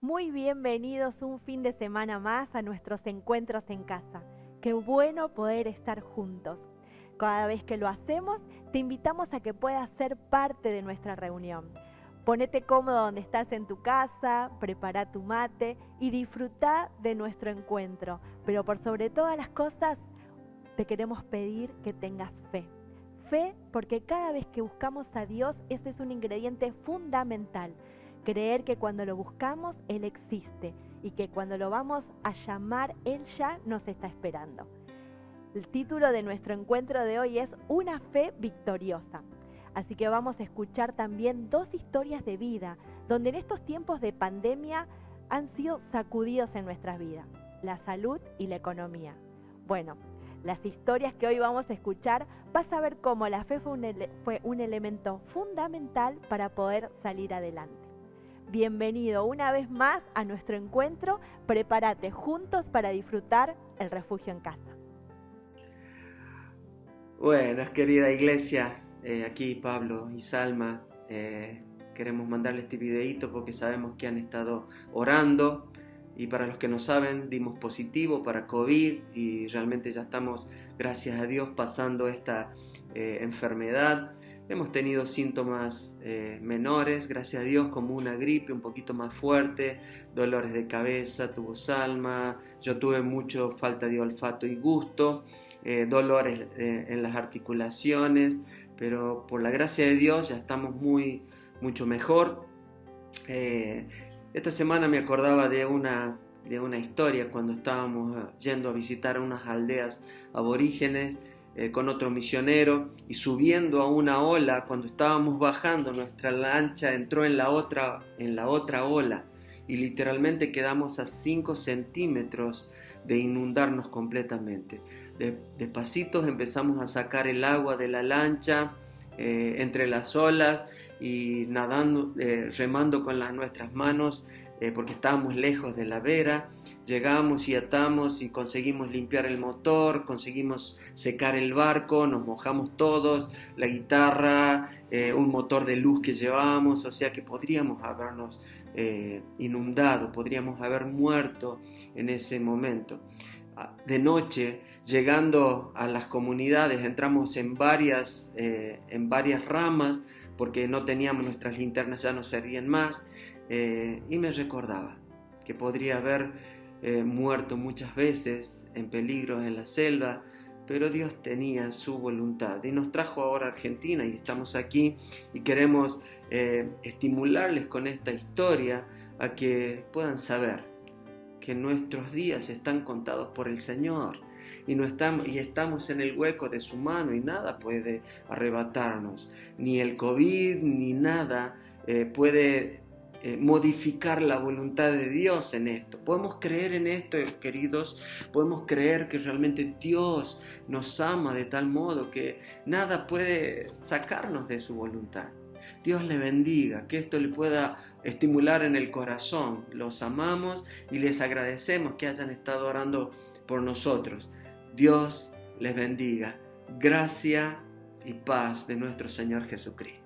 Muy bienvenidos un fin de semana más a nuestros encuentros en casa. Qué bueno poder estar juntos. Cada vez que lo hacemos, te invitamos a que puedas ser parte de nuestra reunión. Ponete cómodo donde estás en tu casa, prepara tu mate y disfruta de nuestro encuentro. Pero por sobre todas las cosas, te queremos pedir que tengas fe. Fe porque cada vez que buscamos a Dios, ese es un ingrediente fundamental. Creer que cuando lo buscamos, Él existe y que cuando lo vamos a llamar, Él ya nos está esperando. El título de nuestro encuentro de hoy es Una fe victoriosa. Así que vamos a escuchar también dos historias de vida, donde en estos tiempos de pandemia han sido sacudidos en nuestras vidas, la salud y la economía. Bueno, las historias que hoy vamos a escuchar, vas a ver cómo la fe fue un elemento fundamental para poder salir adelante. Bienvenido una vez más a nuestro encuentro. Prepárate juntos para disfrutar el refugio en casa. Buenas, querida iglesia, aquí Pablo y Salma. Queremos mandarle este videíto porque sabemos que han estado orando. Y para los que no saben, dimos positivo para COVID y realmente ya estamos, gracias a Dios, pasando esta enfermedad. Hemos tenido síntomas menores, gracias a Dios, como una gripe un poquito más fuerte, dolores de cabeza, tuvo Salma, yo tuve mucho falta de olfato y gusto, dolores en las articulaciones, pero por la gracia de Dios ya estamos mucho mejor. Esta semana me acordaba de una historia cuando estábamos yendo a visitar unas aldeas aborígenes con otro misionero y subiendo a una ola. Cuando estábamos bajando, nuestra lancha entró en la otra ola y literalmente quedamos a 5 centímetros de inundarnos completamente. Despacito empezamos a sacar el agua de la lancha entre las olas y nadando, remando con nuestras manos porque estábamos lejos de la vera. Llegamos y atamos y conseguimos limpiar el motor, conseguimos secar el barco, nos mojamos todos, la guitarra, un motor de luz que llevábamos, o sea que podríamos habernos inundado, podríamos haber muerto en ese momento. De noche, llegando a las comunidades, entramos en varias ramas porque no teníamos, nuestras linternas ya no servían más, y me recordaba que podría haber muerto muchas veces en peligro en la selva, pero Dios tenía su voluntad y nos trajo ahora a Argentina y estamos aquí y queremos estimularles con esta historia a que puedan saber que nuestros días están contados por el Señor y estamos en el hueco de su mano y nada puede arrebatarnos, ni el COVID ni nada puede modificar la voluntad de Dios en esto. Podemos creer en esto, queridos, podemos creer que realmente Dios nos ama de tal modo que nada puede sacarnos de su voluntad. Dios le bendiga, que esto le pueda estimular en el corazón. Los amamos y les agradecemos que hayan estado orando por nosotros. Dios les bendiga. Gracia y paz de nuestro Señor Jesucristo.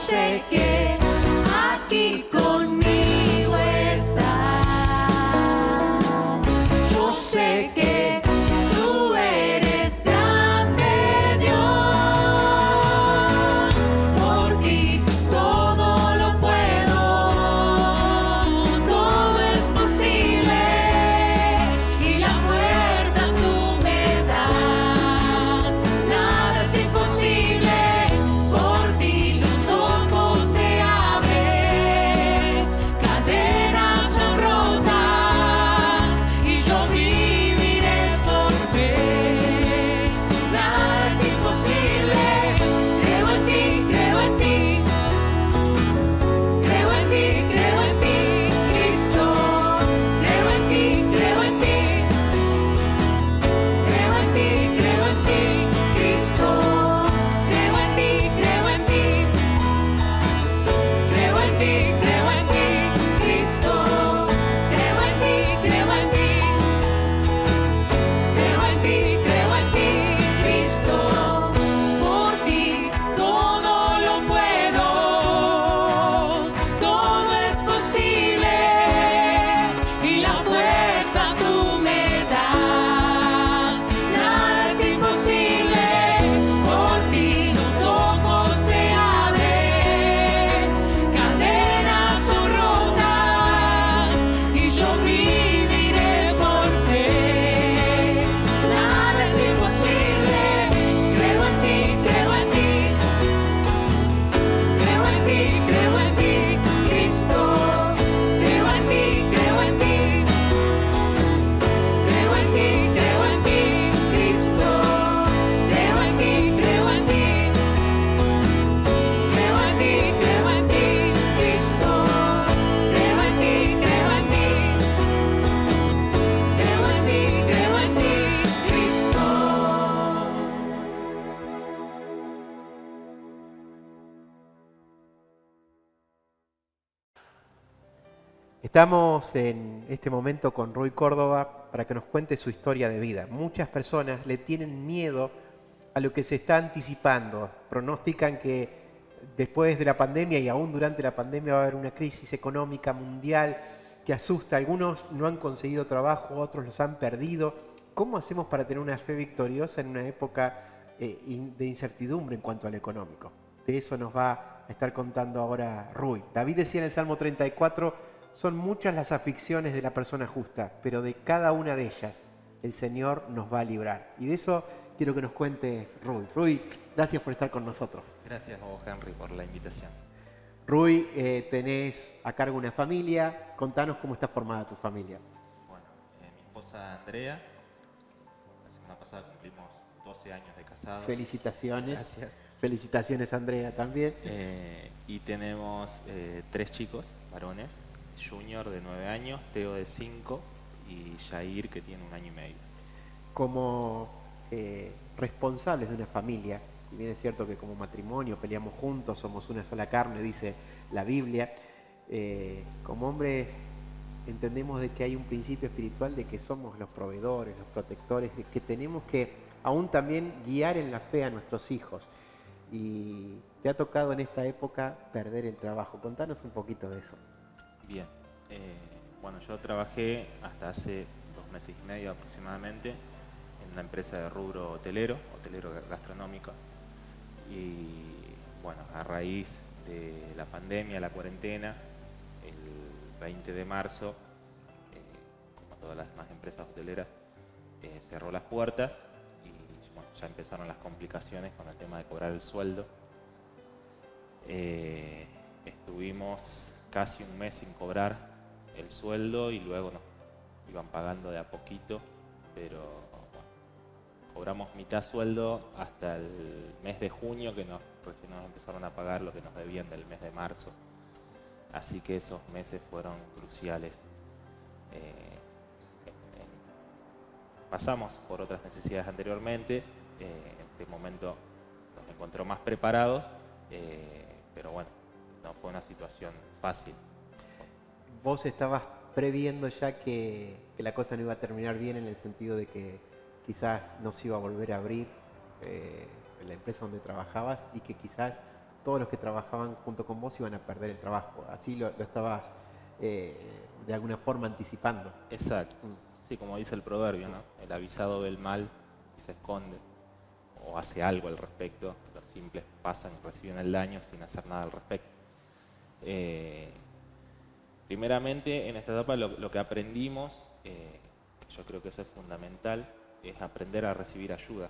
Sé Estamos en este momento con Rui Córdoba para que nos cuente su historia de vida. Muchas personas le tienen miedo a lo que se está anticipando. Pronostican que después de la pandemia y aún durante la pandemia va a haber una crisis económica mundial que asusta. Algunos no han conseguido trabajo, otros los han perdido. ¿Cómo hacemos para tener una fe victoriosa en una época de incertidumbre en cuanto al económico? De eso nos va a estar contando ahora Rui. David decía en el Salmo 34, son muchas las aflicciones de la persona justa, pero de cada una de ellas el Señor nos va a librar. Y de eso quiero que nos cuentes, Rui. Rui, gracias por estar con nosotros. Gracias a vos, Henry, por la invitación. Rui, tenés a cargo una familia. Contanos cómo está formada tu familia. Bueno, mi esposa Andrea, la semana pasada cumplimos 12 años de casados. Felicitaciones. Gracias. Felicitaciones, Andrea, también. Y tenemos 3 chicos, varones, Junior de 9 años, Teo de 5 y Jair que tiene 1 año y medio. Como responsables de una familia, y bien es cierto que como matrimonio peleamos juntos, somos una sola carne, dice la Biblia, como hombres entendemos de que hay un principio espiritual de que somos los proveedores, los protectores, de que tenemos que aún también guiar en la fe a nuestros hijos. Y te ha tocado en esta época perder el trabajo. Contanos un poquito de eso. Bien, bueno, yo trabajé hasta hace 2 meses y medio aproximadamente en una empresa de rubro hotelero gastronómico. Y bueno, a raíz de la pandemia, la cuarentena, el 20 de marzo, como todas las demás empresas hoteleras, cerró las puertas y bueno, ya empezaron las complicaciones con el tema de cobrar el sueldo. Estuvimos casi 1 mes sin cobrar el sueldo y luego nos iban pagando de a poquito, pero bueno, cobramos mitad sueldo hasta el mes de junio que recién nos empezaron a pagar lo que nos debían del mes de marzo. Así que esos meses fueron cruciales. Pasamos por otras necesidades anteriormente, en este momento nos encontró más preparados, pero bueno, no fue una situación fácil. Vos estabas previendo ya que la cosa no iba a terminar bien en el sentido de que quizás no se iba a volver a abrir la empresa donde trabajabas y que quizás todos los que trabajaban junto con vos iban a perder el trabajo. Así lo estabas de alguna forma anticipando. Exacto. Sí, como dice el proverbio, ¿no? El avisado ve el mal y se esconde o hace algo al respecto. Los simples pasan y reciben el daño sin hacer nada al respecto. Primeramente, en esta etapa lo que aprendimos, yo creo que eso es fundamental, es aprender a recibir ayuda.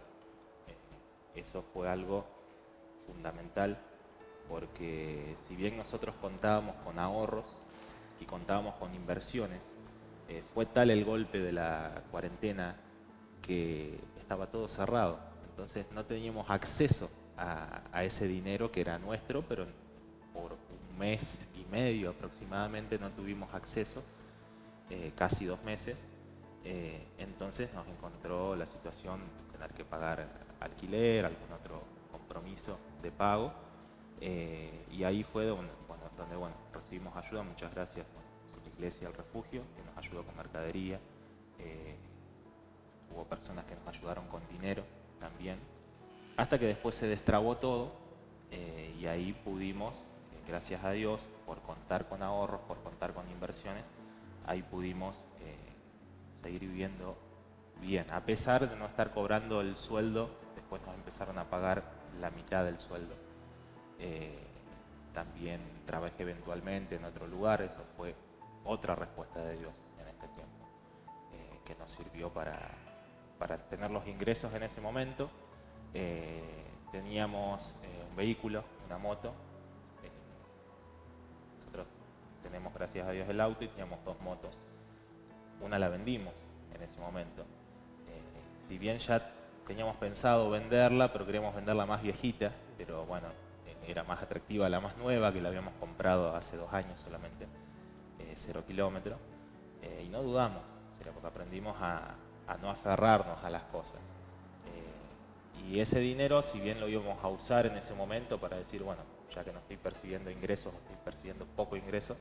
Eso fue algo fundamental porque si bien nosotros contábamos con ahorros y contábamos con inversiones, fue tal el golpe de la cuarentena que estaba todo cerrado. Entonces no teníamos acceso a ese dinero que era nuestro, pero por 1 mes y medio aproximadamente no tuvimos acceso, casi 2 meses. Entonces nos encontró la situación de tener que pagar alquiler, algún otro compromiso de pago, y ahí fue donde recibimos ayuda. Muchas gracias a la Iglesia del Refugio, que nos ayudó con mercadería. Hubo personas que nos ayudaron con dinero también, hasta que después se destrabó todo, y ahí pudimos, gracias a Dios, por contar con ahorros, por contar con inversiones, ahí pudimos seguir viviendo bien. A pesar de no estar cobrando el sueldo, después nos empezaron a pagar la mitad del sueldo. También trabajé eventualmente en otro lugar, eso fue otra respuesta de Dios en este tiempo, que nos sirvió para tener los ingresos en ese momento. Teníamos un vehículo, una moto. Nosotros tenemos, gracias a Dios, el auto y teníamos 2 motos. Una la vendimos en ese momento. Si bien ya teníamos pensado venderla, pero queríamos venderla más viejita, pero bueno, era más atractiva la más nueva, que la habíamos comprado hace 2 años solamente, 0 kilómetros, y no dudamos, porque aprendimos a no aferrarnos a las cosas. Y ese dinero, si bien lo íbamos a usar en ese momento para decir, bueno, ya que no estoy percibiendo ingresos, estoy percibiendo poco ingreso,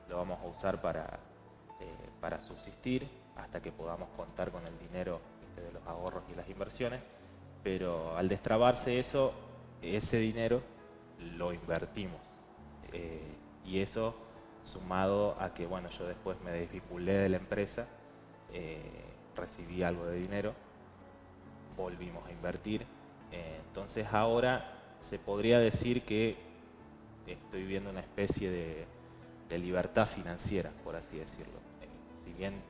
lo vamos a usar para subsistir hasta que podamos contar con el dinero, ¿viste?, de los ahorros y las inversiones, pero al destrabarse eso, ese dinero lo invertimos. Y eso, sumado a que, bueno, yo después me desvinculé de la empresa, recibí algo de dinero, volvimos a invertir. Entonces ahora se podría decir que estoy viviendo una especie de libertad financiera, por así decirlo. Si bien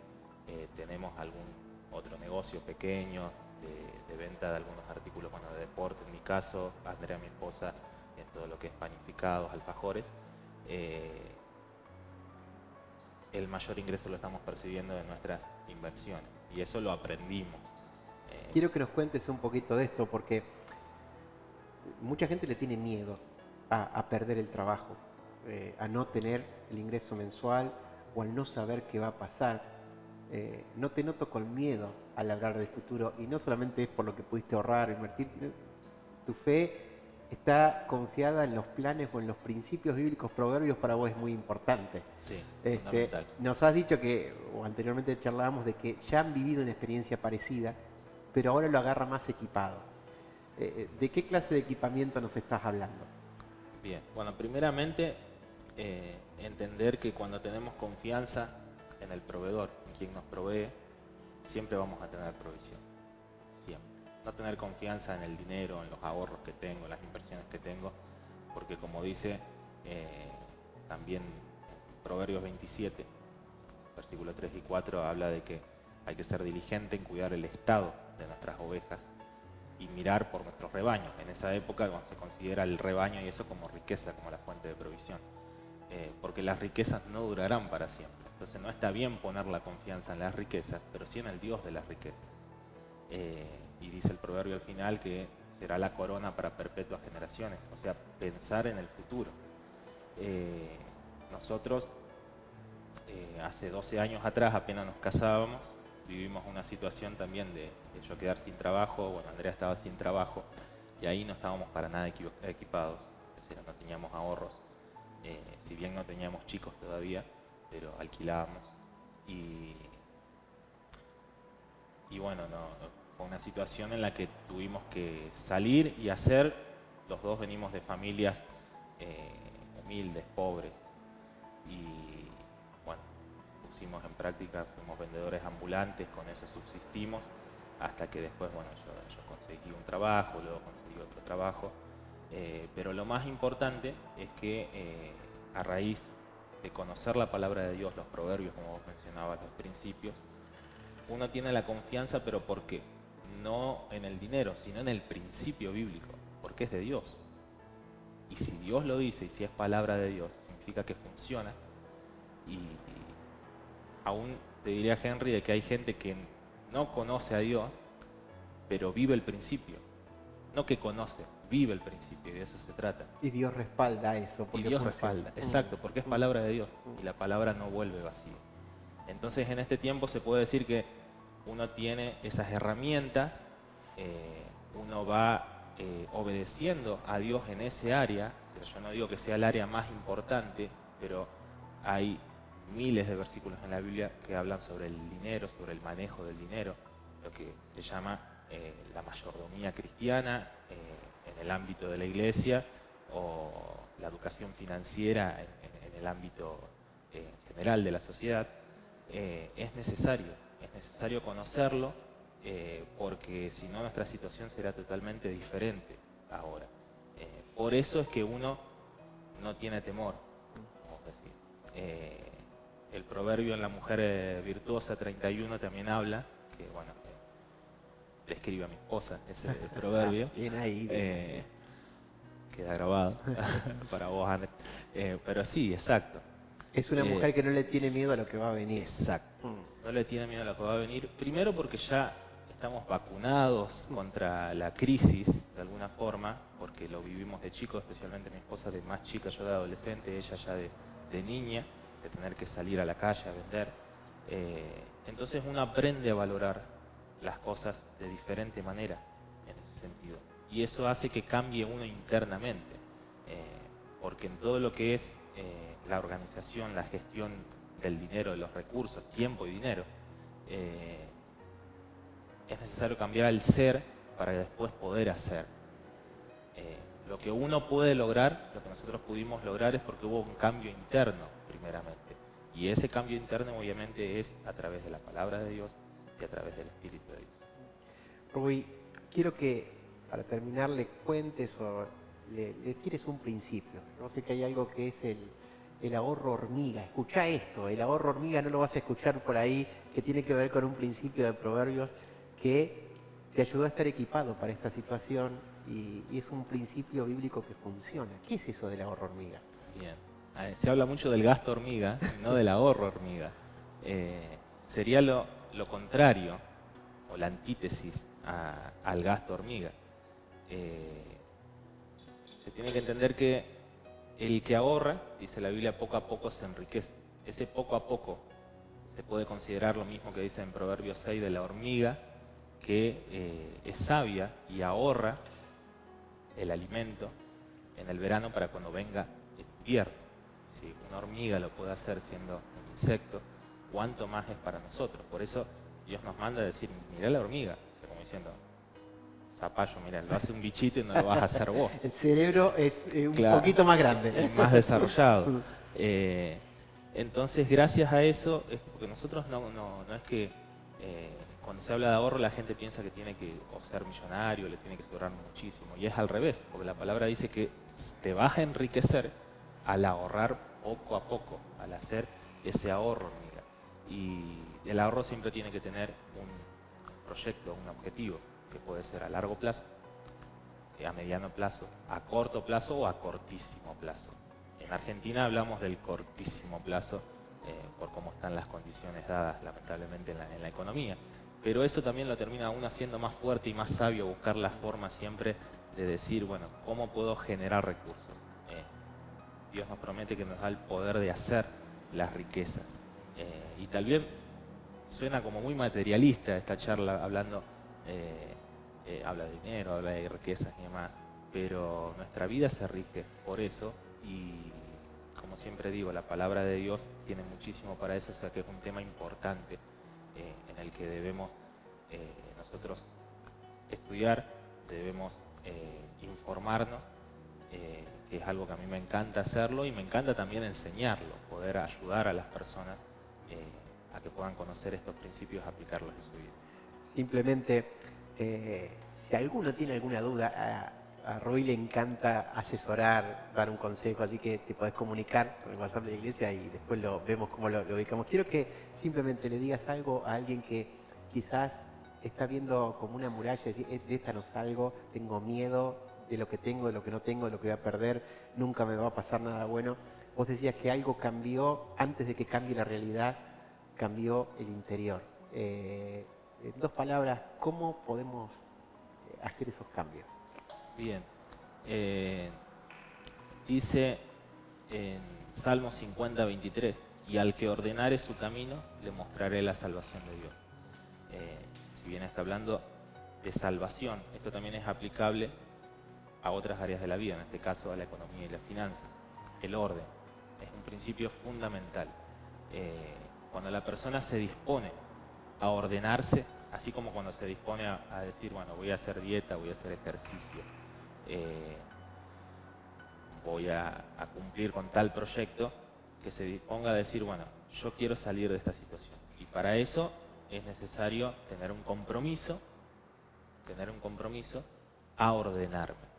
tenemos algún otro negocio pequeño de venta de algunos artículos, bueno, de deporte en mi caso, Andrea, mi esposa, en todo lo que es panificados, alfajores, el mayor ingreso lo estamos percibiendo de nuestras inversiones y eso lo aprendimos. Quiero que nos cuentes un poquito de esto porque mucha gente le tiene miedo a perder el trabajo, a no tener el ingreso mensual o al no saber qué va a pasar. No te noto con miedo al hablar del futuro y no solamente es por lo que pudiste ahorrar o invertir, sino tu fe está confiada en los planes o en los principios bíblicos. Proverbios para vos es muy importante. Sí, fundamental. Nos has dicho que, o anteriormente charlábamos de que ya han vivido una experiencia parecida, pero ahora lo agarra más equipado. ¿De qué clase de equipamiento nos estás hablando? Bien, bueno, primeramente entender que cuando tenemos confianza en el proveedor, en quien nos provee, siempre vamos a tener provisión, siempre. No tener confianza en el dinero, en los ahorros que tengo, en las inversiones que tengo, porque como dice también Proverbios 27, versículos 3 y 4, habla de que hay que ser diligente en cuidar el estado de nuestras ovejas y mirar por nuestros rebaños. En esa época cuando se considera el rebaño y eso como riqueza, como la fuente de provisión, porque las riquezas no durarán para siempre. Entonces no está bien poner la confianza en las riquezas, pero sí en el Dios de las riquezas. Y dice el proverbio al final que será la corona para perpetuas generaciones, o sea, pensar en el futuro. Nosotros hace 12 años atrás, apenas nos casábamos, vivimos una situación también de yo quedar sin trabajo. Bueno, Andrea estaba sin trabajo y ahí no estábamos para nada equipados, es decir, no teníamos ahorros, si bien no teníamos chicos todavía, pero alquilábamos y bueno, fue una situación en la que tuvimos que salir y hacer. Los dos venimos de familias humildes, pobres, y bueno, pusimos en práctica, fuimos vendedores ambulantes, con eso subsistimos, hasta que después, bueno, yo conseguí un trabajo, luego conseguí otro trabajo, pero lo más importante es que a raíz de conocer la palabra de Dios, los proverbios, como vos mencionabas, los principios, uno tiene la confianza, pero ¿por qué? No en el dinero, sino en el principio bíblico, porque es de Dios. Y si Dios lo dice y si es palabra de Dios, significa que funciona. Y aún te diría, Henry, de que hay gente que no conoce a Dios, pero vive el principio. No que conoce, vive el principio, y de eso se trata. Y Dios respalda eso. Y Dios respalda, exacto, porque es palabra de Dios y la palabra no vuelve vacía. Entonces en este tiempo se puede decir que uno tiene esas herramientas, uno va obedeciendo a Dios en ese área. Yo no digo que sea el área más importante, pero hay miles de versículos en la Biblia que hablan sobre el dinero, sobre el manejo del dinero, lo que se llama la mayordomía cristiana en el ámbito de la iglesia, o la educación financiera en el ámbito general de la sociedad. Es necesario conocerlo, porque si no nuestra situación será totalmente diferente ahora. Por eso es que uno no tiene temor, como decís. El proverbio en la mujer virtuosa 31 también bien que bueno, le escribe a mi esposa ese proverbio. Bien ahí. Queda grabado para vos, Andrés. Pero sí, exacto. Es una mujer que no le tiene miedo a lo que va a venir. Exacto. No le tiene miedo a lo que va a venir. Primero porque ya estamos vacunados contra la crisis, de alguna forma, porque lo vivimos de chico, especialmente mi esposa de más chica, yo de adolescente, ella ya de niña, de tener que salir a la calle a vender. Entonces uno aprende a valorar las cosas de diferente manera en ese sentido. Y eso hace que cambie uno internamente, porque en todo lo que es la organización, la gestión del dinero, de los recursos, tiempo y dinero, es necesario cambiar el ser para después poder hacer. Lo que uno puede lograr, lo que nosotros pudimos lograr es porque hubo un cambio interno primeramente. Y ese cambio interno obviamente es a través de la palabra de Dios y a través del Espíritu de Dios. Rubí, quiero que para terminar le cuentes o le tires un principio. No sé que hay algo que es el ahorro hormiga. Escuchá esto, el ahorro hormiga no lo vas a escuchar por ahí, que tiene que ver con un principio de Proverbios que te ayudó a estar equipado para esta situación y es un principio bíblico que funciona. ¿Qué es eso del ahorro hormiga? Bien. Se habla mucho del gasto hormiga, no del ahorro hormiga. Sería lo contrario, o la antítesis al gasto hormiga. Se tiene que entender que el que ahorra, dice la Biblia, poco a poco se enriquece. Ese poco a poco se puede considerar lo mismo que dice en Proverbios 6 de la hormiga, que es sabia y ahorra el alimento en el verano para cuando venga el invierno. Si una hormiga lo puede hacer siendo un insecto, ¿cuánto más es para nosotros? Por eso Dios nos manda a decir, mirá la hormiga, o sea, como diciendo, zapallo, mirá, lo hace un bichito y no lo vas a hacer vos. El cerebro es un Claro, poquito más grande. es más desarrollado. Entonces, gracias a eso, es porque nosotros no es que cuando se habla de ahorro la gente piensa que tiene que o ser millonario, le tiene que sobrar muchísimo. Y es al revés, porque la palabra dice que te vas a enriquecer al ahorrar poco a poco, al hacer ese ahorro, hormiga. Y el ahorro siempre tiene que tener un proyecto, un objetivo, que puede ser a largo plazo, a mediano plazo, a corto plazo o a cortísimo plazo. En Argentina hablamos del cortísimo plazo por cómo están las condiciones dadas lamentablemente en la economía. Pero eso también lo termina uno haciendo más fuerte y más sabio, buscar la forma siempre de decir, bueno, ¿cómo puedo generar recursos? Dios nos promete que nos da el poder de hacer las riquezas. Y tal vez suena como muy materialista esta charla hablando, habla de dinero, habla de riquezas y demás, pero nuestra vida se rige por eso y como siempre digo, la palabra de Dios tiene muchísimo para eso, o sea que es un tema importante en el que debemos nosotros estudiar, debemos informarnos, que es algo que a mí me encanta hacerlo y me encanta también enseñarlo, poder ayudar a las personas a que puedan conocer estos principios, aplicarlos en su vida. Simplemente, si alguno tiene alguna duda, a Roy le encanta asesorar, dar un consejo, así que te podés comunicar con el WhatsApp de la iglesia y después vemos cómo lo ubicamos. Quiero que simplemente le digas algo a alguien que quizás está viendo como una muralla y decir, de esta no salgo, tengo miedo de lo que tengo, de lo que no tengo, de lo que voy a perder, nunca me va a pasar nada bueno. Vos decías que algo cambió antes de que cambie la realidad, cambió el interior. En dos palabras, ¿cómo podemos hacer esos cambios? Bien, dice en Salmo 50, 23, y al que ordenare su camino, le mostraré la salvación de Dios. Si bien está hablando de salvación, esto también es aplicable a otras áreas de la vida, en este caso a la economía y las finanzas. El orden es un principio fundamental. Cuando la persona se dispone a ordenarse, así como cuando se dispone a decir, bueno, voy a hacer dieta, voy a hacer ejercicio, voy a cumplir con tal proyecto, que se disponga a decir, bueno, yo quiero salir de esta situación. Y para eso es necesario tener un compromiso a ordenarme.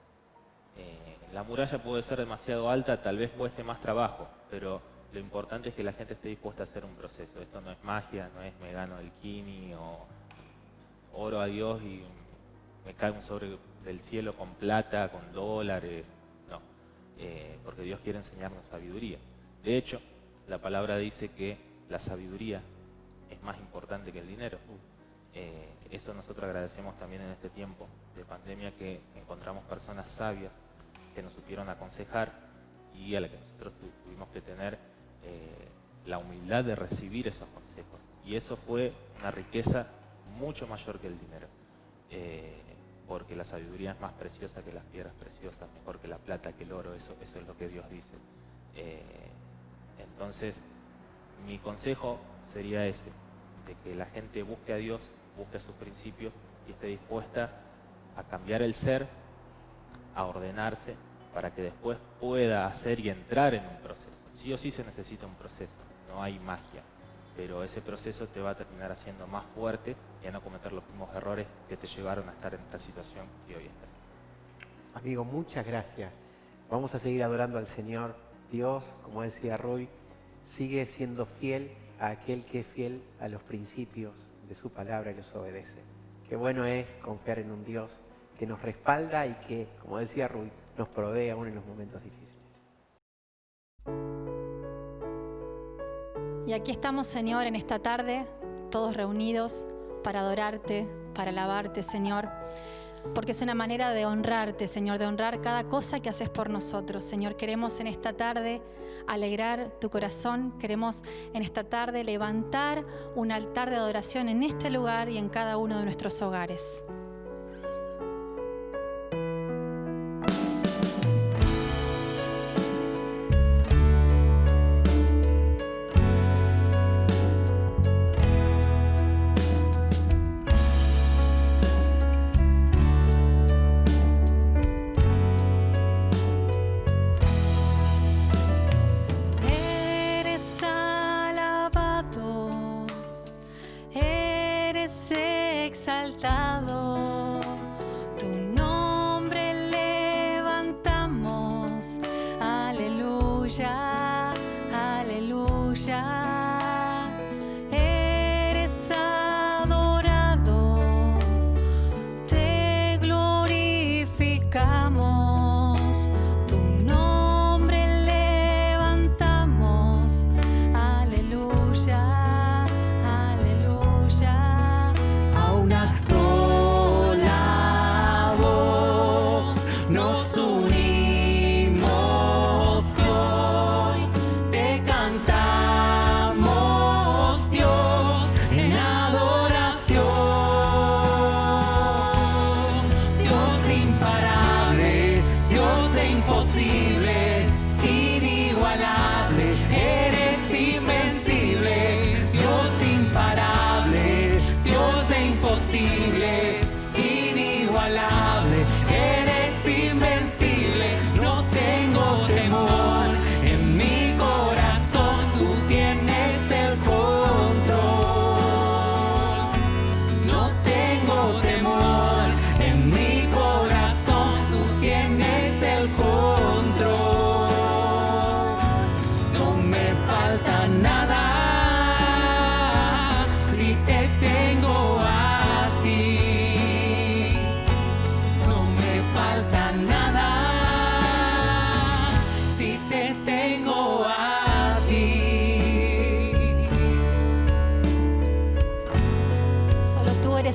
La muralla puede ser demasiado alta, tal vez cueste más trabajo, pero lo importante es que la gente esté dispuesta a hacer un proceso. Esto no es magia, no es me gano el kini o oro a Dios y me cae un sobre del cielo con plata, con dólares. No, porque Dios quiere enseñarnos sabiduría. De hecho, la palabra dice que la sabiduría es más importante que el dinero. Eso nosotros agradecemos también en este tiempo de pandemia, que encontramos personas sabias que nos supieron aconsejar y a la que nosotros tuvimos que tener la humildad de recibir esos consejos. Y eso fue una riqueza mucho mayor que el dinero, porque la sabiduría es más preciosa que las piedras preciosas, mejor que la plata, que el oro, eso es lo que Dios dice. Entonces, mi consejo sería ese, de que la gente busque a Dios, busque sus principios y esté dispuesta a cambiar el ser, a ordenarse, para que después pueda hacer y entrar en un proceso. Sí o sí se necesita un proceso, no hay magia, pero ese proceso te va a terminar haciendo más fuerte y a no cometer los mismos errores que te llevaron a estar en esta situación que hoy estás. Amigo, muchas gracias. Vamos a seguir adorando al Señor. Dios, como decía Roy, sigue siendo fiel a aquel que es fiel a los principios de su palabra y los obedece. Qué bueno es confiar en un Dios que nos respalda y que, como decía Roy, nos provee aún en los momentos difíciles. Y aquí estamos, Señor, en esta tarde, todos reunidos para adorarte, para alabarte, Señor, porque es una manera de honrarte, Señor, de honrar cada cosa que haces por nosotros. Señor, queremos en esta tarde alegrar tu corazón, queremos en esta tarde levantar un altar de adoración en este lugar y en cada uno de nuestros hogares.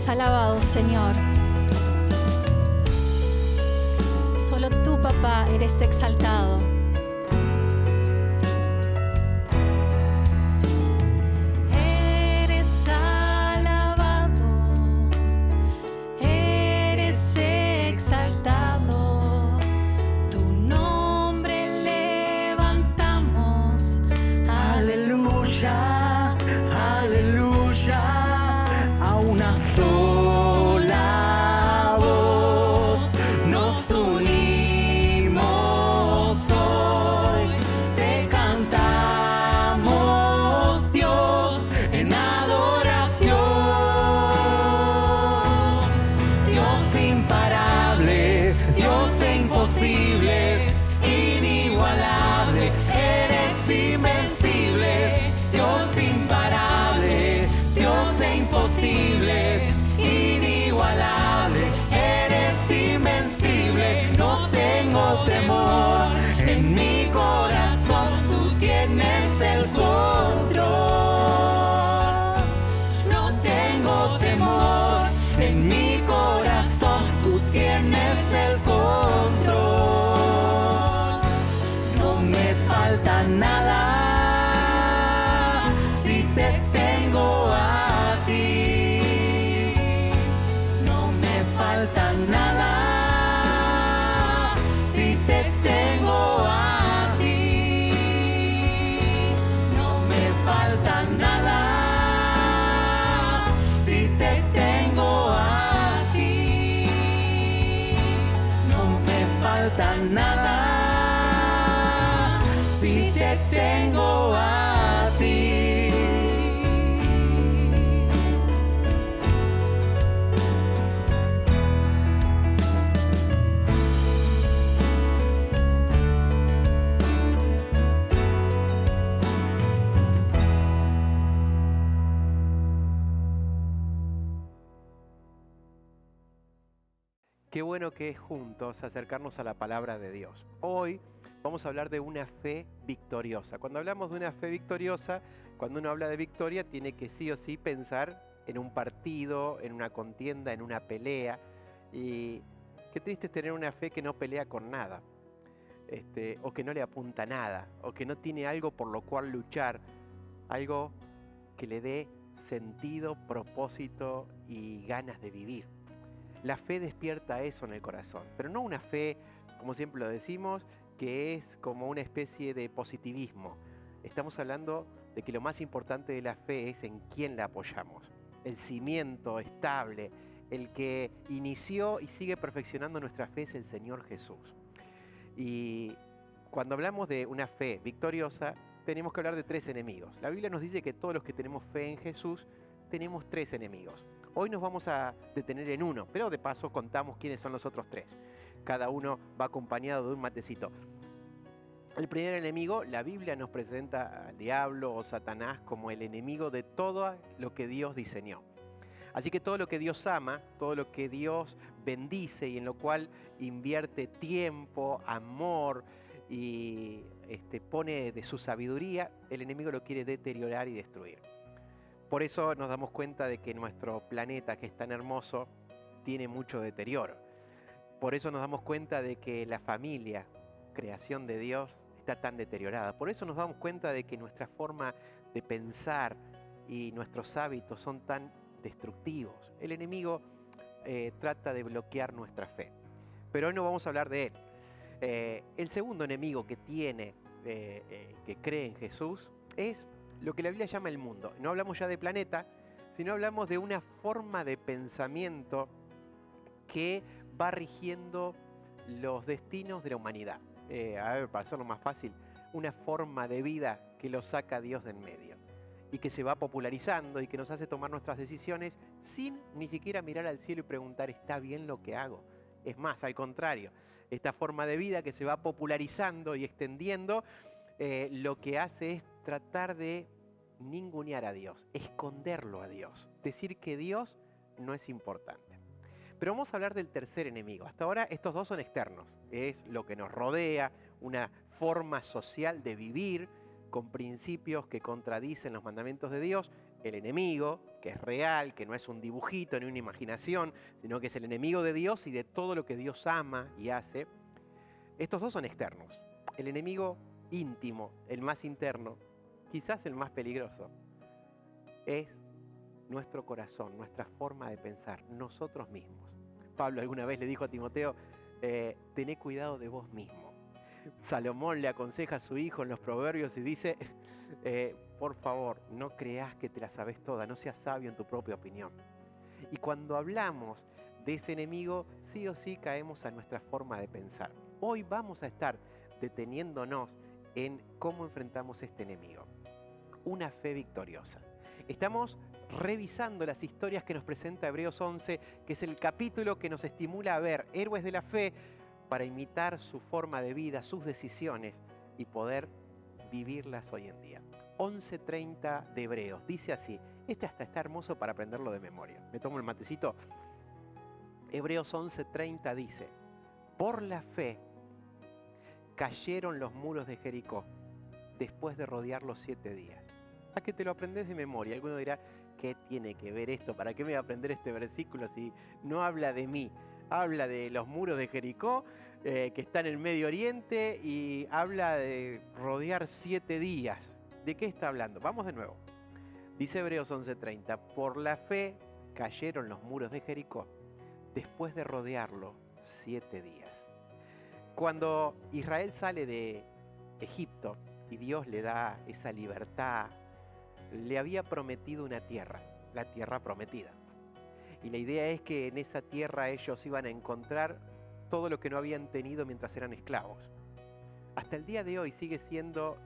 Alabado, Señor. Solo tú, papá, eres exaltado. Eres alabado, eres exaltado. Tu nombre levantamos. Aleluya, aleluya. A una sola voz nos unimos hoy, te cantamos, Dios, en adoración. Dios imparable, Dios de imposibles, inigualable, eres invencible, Dios imparable, Dios de imposibles, inigualable, eres invencible, no tengo temor, en mi corazón tú tienes el control, no tengo temor, en mi corazón tú tienes el control, no me falta nada si te tengo a ti, no me falta nada si te tengo a ti. falta nada si te tengo a ti. Qué bueno que es juntos acercarnos a la palabra de Dios. Hoy vamos a hablar de una fe victoriosa. Cuando hablamos de una fe victoriosa, cuando uno habla de victoria, tiene que sí o sí pensar en un partido, en una contienda, en una pelea. Y qué triste es tener una fe que no pelea con nada, o que no le apunta a nada, o que no tiene algo por lo cual luchar, algo que le dé sentido, propósito y ganas de vivir. La fe despierta eso en el corazón, pero no una fe, como siempre lo decimos, que es como una especie de positivismo. Estamos hablando de que lo más importante de la fe es en quién la apoyamos. El cimiento estable, el que inició y sigue perfeccionando nuestra fe es el Señor Jesús. Y cuando hablamos de una fe victoriosa, tenemos que hablar de 3 enemigos. La Biblia nos dice que todos los que tenemos fe en Jesús tenemos 3 enemigos. Hoy nos vamos a detener en uno, pero de paso contamos quiénes son los otros 3. Cada uno va acompañado de un matecito. El primer enemigo, la Biblia nos presenta al diablo o Satanás como el enemigo de todo lo que Dios diseñó. Así que todo lo que Dios ama, todo lo que Dios bendice y en lo cual invierte tiempo, amor y pone de su sabiduría, el enemigo lo quiere deteriorar y destruir. Por eso nos damos cuenta de que nuestro planeta, que es tan hermoso, tiene mucho deterioro. Por eso nos damos cuenta de que la familia, creación de Dios, está tan deteriorada. Por eso nos damos cuenta de que nuestra forma de pensar y nuestros hábitos son tan destructivos. El enemigo trata de bloquear nuestra fe. Pero hoy no vamos a hablar de él. El segundo enemigo que tiene, que cree en Jesús, es lo que la Biblia llama el mundo. No hablamos ya de planeta, sino hablamos de una forma de pensamiento que va rigiendo los destinos de la humanidad. Para hacerlo más fácil, una forma de vida que lo saca Dios de en medio y que se va popularizando y que nos hace tomar nuestras decisiones sin ni siquiera mirar al cielo y preguntar, ¿está bien lo que hago? Es más, al contrario, esta forma de vida que se va popularizando y extendiendo, lo que hace es tratar de ningunear a Dios, esconderlo a Dios, decir que Dios no es importante. Pero vamos a hablar del tercer enemigo. Hasta ahora estos 2 son externos, es lo que nos rodea, una forma social de vivir con principios que contradicen los mandamientos de Dios. El enemigo, que es real, que no es un dibujito ni una imaginación, sino que es el enemigo de Dios y de todo lo que Dios ama y hace. Estos 2 son externos. El enemigo íntimo, el más interno, quizás el más peligroso, es nuestro corazón, nuestra forma de pensar, nosotros mismos. Pablo alguna vez le dijo a Timoteo, tené cuidado de vos mismo. Salomón le aconseja a su hijo en los proverbios y dice, por favor, no creas que te la sabes toda, no seas sabio en tu propia opinión. Y cuando hablamos de ese enemigo, sí o sí caemos a nuestra forma de pensar. Hoy vamos a estar deteniéndonos en cómo enfrentamos este enemigo. Una fe victoriosa. Estamos revisando las historias que nos presenta Hebreos 11, que es el capítulo que nos estimula a ver héroes de la fe para imitar su forma de vida, sus decisiones y poder vivirlas hoy en día. 11:30 de Hebreos, dice así, hasta está hermoso para aprenderlo de memoria. Me tomo el matecito. Hebreos 11:30 dice, por la fe cayeron los muros de Jericó después de rodearlos 7 días. A que te lo aprendes de memoria. Alguno dirá, ¿qué tiene que ver esto? ¿Para qué me voy a aprender este versículo si no habla de mí? Habla de los muros de Jericó, que está en el Medio Oriente, y habla de rodear 7 días. ¿De qué está hablando? Vamos de nuevo. Dice Hebreos 11:30, por la fe cayeron los muros de Jericó después de rodearlo 7 días. Cuando Israel sale de Egipto y Dios le da esa libertad, le había prometido una tierra, la tierra prometida. Y la idea es que en esa tierra ellos iban a encontrar todo lo que no habían tenido mientras eran esclavos. Hasta el día de hoy sigue siendo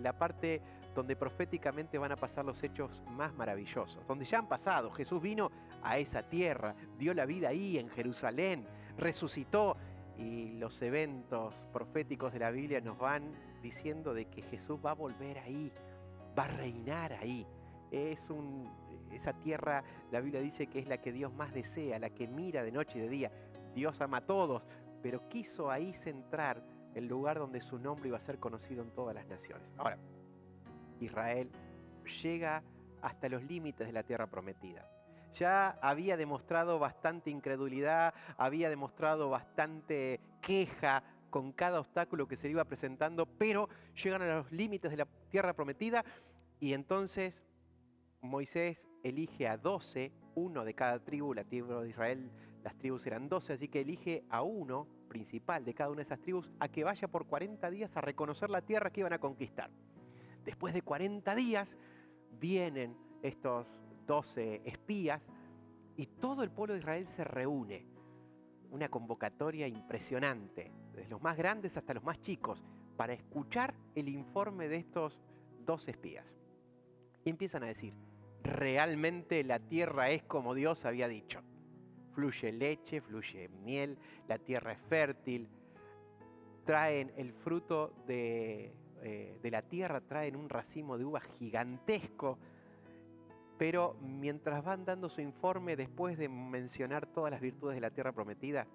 la parte donde proféticamente van a pasar los hechos más maravillosos, donde ya han pasado. Jesús vino a esa tierra, dio la vida ahí en Jerusalén, resucitó, y los eventos proféticos de la Biblia nos van diciendo de que Jesús va a volver ahí, va a reinar ahí. Esa tierra, la Biblia dice que es la que Dios más desea, la que mira de noche y de día. Dios ama a todos, pero quiso ahí centrar el lugar donde su nombre iba a ser conocido en todas las naciones. Ahora, Israel llega hasta los límites de la tierra prometida. Ya había demostrado bastante incredulidad, había demostrado bastante queja con cada obstáculo que se le iba presentando, pero llegan a los límites de la tierra prometida y entonces Moisés elige a 12, uno de cada tribu. La tribu de Israel, las tribus eran 12, así que elige a uno principal de cada una de esas tribus a que vaya por 40 días a reconocer la tierra que iban a conquistar. Después de 40 días vienen estos 12 espías y todo el pueblo de Israel se reúne. Una convocatoria impresionante, desde los más grandes hasta los más chicos, para escuchar el informe de estos 12 espías. Y empiezan a decir, realmente la tierra es como Dios había dicho. Fluye leche, fluye miel, la tierra es fértil, traen el fruto de la tierra, traen un racimo de uvas gigantesco, pero mientras van dando su informe, después de mencionar todas las virtudes de la tierra prometida,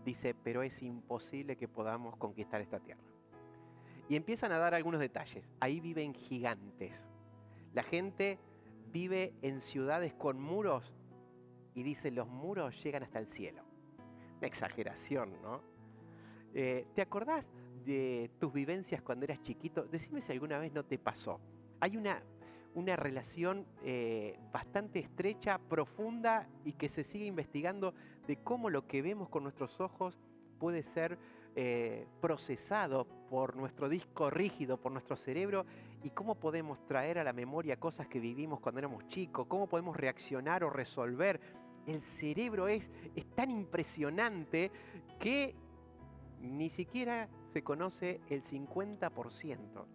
dice, pero es imposible que podamos conquistar esta tierra. Y empiezan a dar algunos detalles. Ahí viven gigantes. La gente vive en ciudades con muros y dice, los muros llegan hasta el cielo. Una exageración, ¿no? ¿Te acordás de tus vivencias cuando eras chiquito? Decime si alguna vez no te pasó. Hay una relación bastante estrecha, profunda y que se sigue investigando de cómo lo que vemos con nuestros ojos puede ser procesado por nuestro disco rígido, por nuestro cerebro, y cómo podemos traer a la memoria cosas que vivimos cuando éramos chicos, cómo podemos reaccionar o resolver. El cerebro es tan impresionante que ni siquiera se conoce el 50%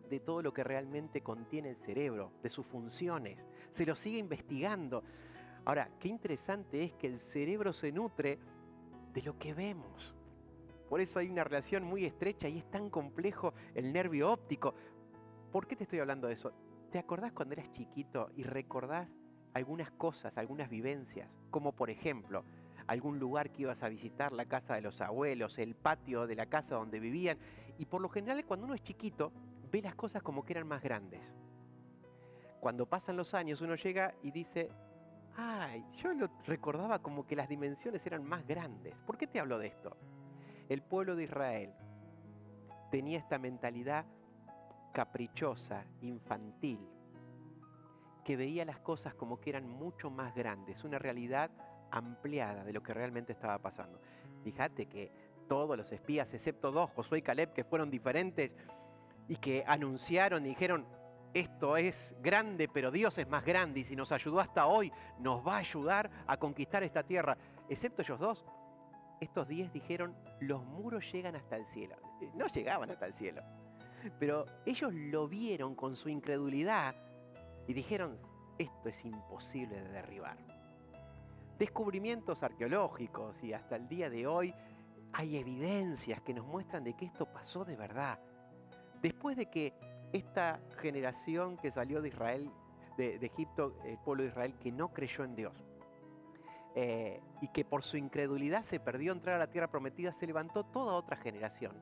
de todo lo que realmente contiene el cerebro, de sus funciones. Se lo sigue investigando. Ahora, qué interesante es que el cerebro se nutre de lo que vemos. Por eso hay una relación muy estrecha y es tan complejo el nervio óptico. ¿Por qué te estoy hablando de eso? ¿Te acordás cuando eras chiquito y recordás algunas cosas, algunas vivencias? Como por ejemplo, algún lugar que ibas a visitar, la casa de los abuelos, el patio de la casa donde vivían. Y por lo general, cuando uno es chiquito, ve las cosas como que eran más grandes. Cuando pasan los años, uno llega y dice, ay, yo lo recordaba como que las dimensiones eran más grandes. ¿Por qué te hablo de esto? El pueblo de Israel tenía esta mentalidad caprichosa, infantil, que veía las cosas como que eran mucho más grandes, una realidad ampliada de lo que realmente estaba pasando. Fíjate que todos los espías, excepto 2, Josué y Caleb, que fueron diferentes y que anunciaron y dijeron, esto es grande, pero Dios es más grande y si nos ayudó hasta hoy, nos va a ayudar a conquistar esta tierra. Excepto ellos 2, estos 10 dijeron, los muros llegan hasta el cielo. No llegaban hasta el cielo, pero ellos lo vieron con su incredulidad y dijeron, esto es imposible de derribar. Descubrimientos arqueológicos y hasta el día de hoy hay evidencias que nos muestran de que esto pasó de verdad. Después de que esta generación que salió de Israel, de Egipto, el pueblo de Israel que no creyó en Dios, y que por su incredulidad se perdió entrar a la tierra prometida, se levantó toda otra generación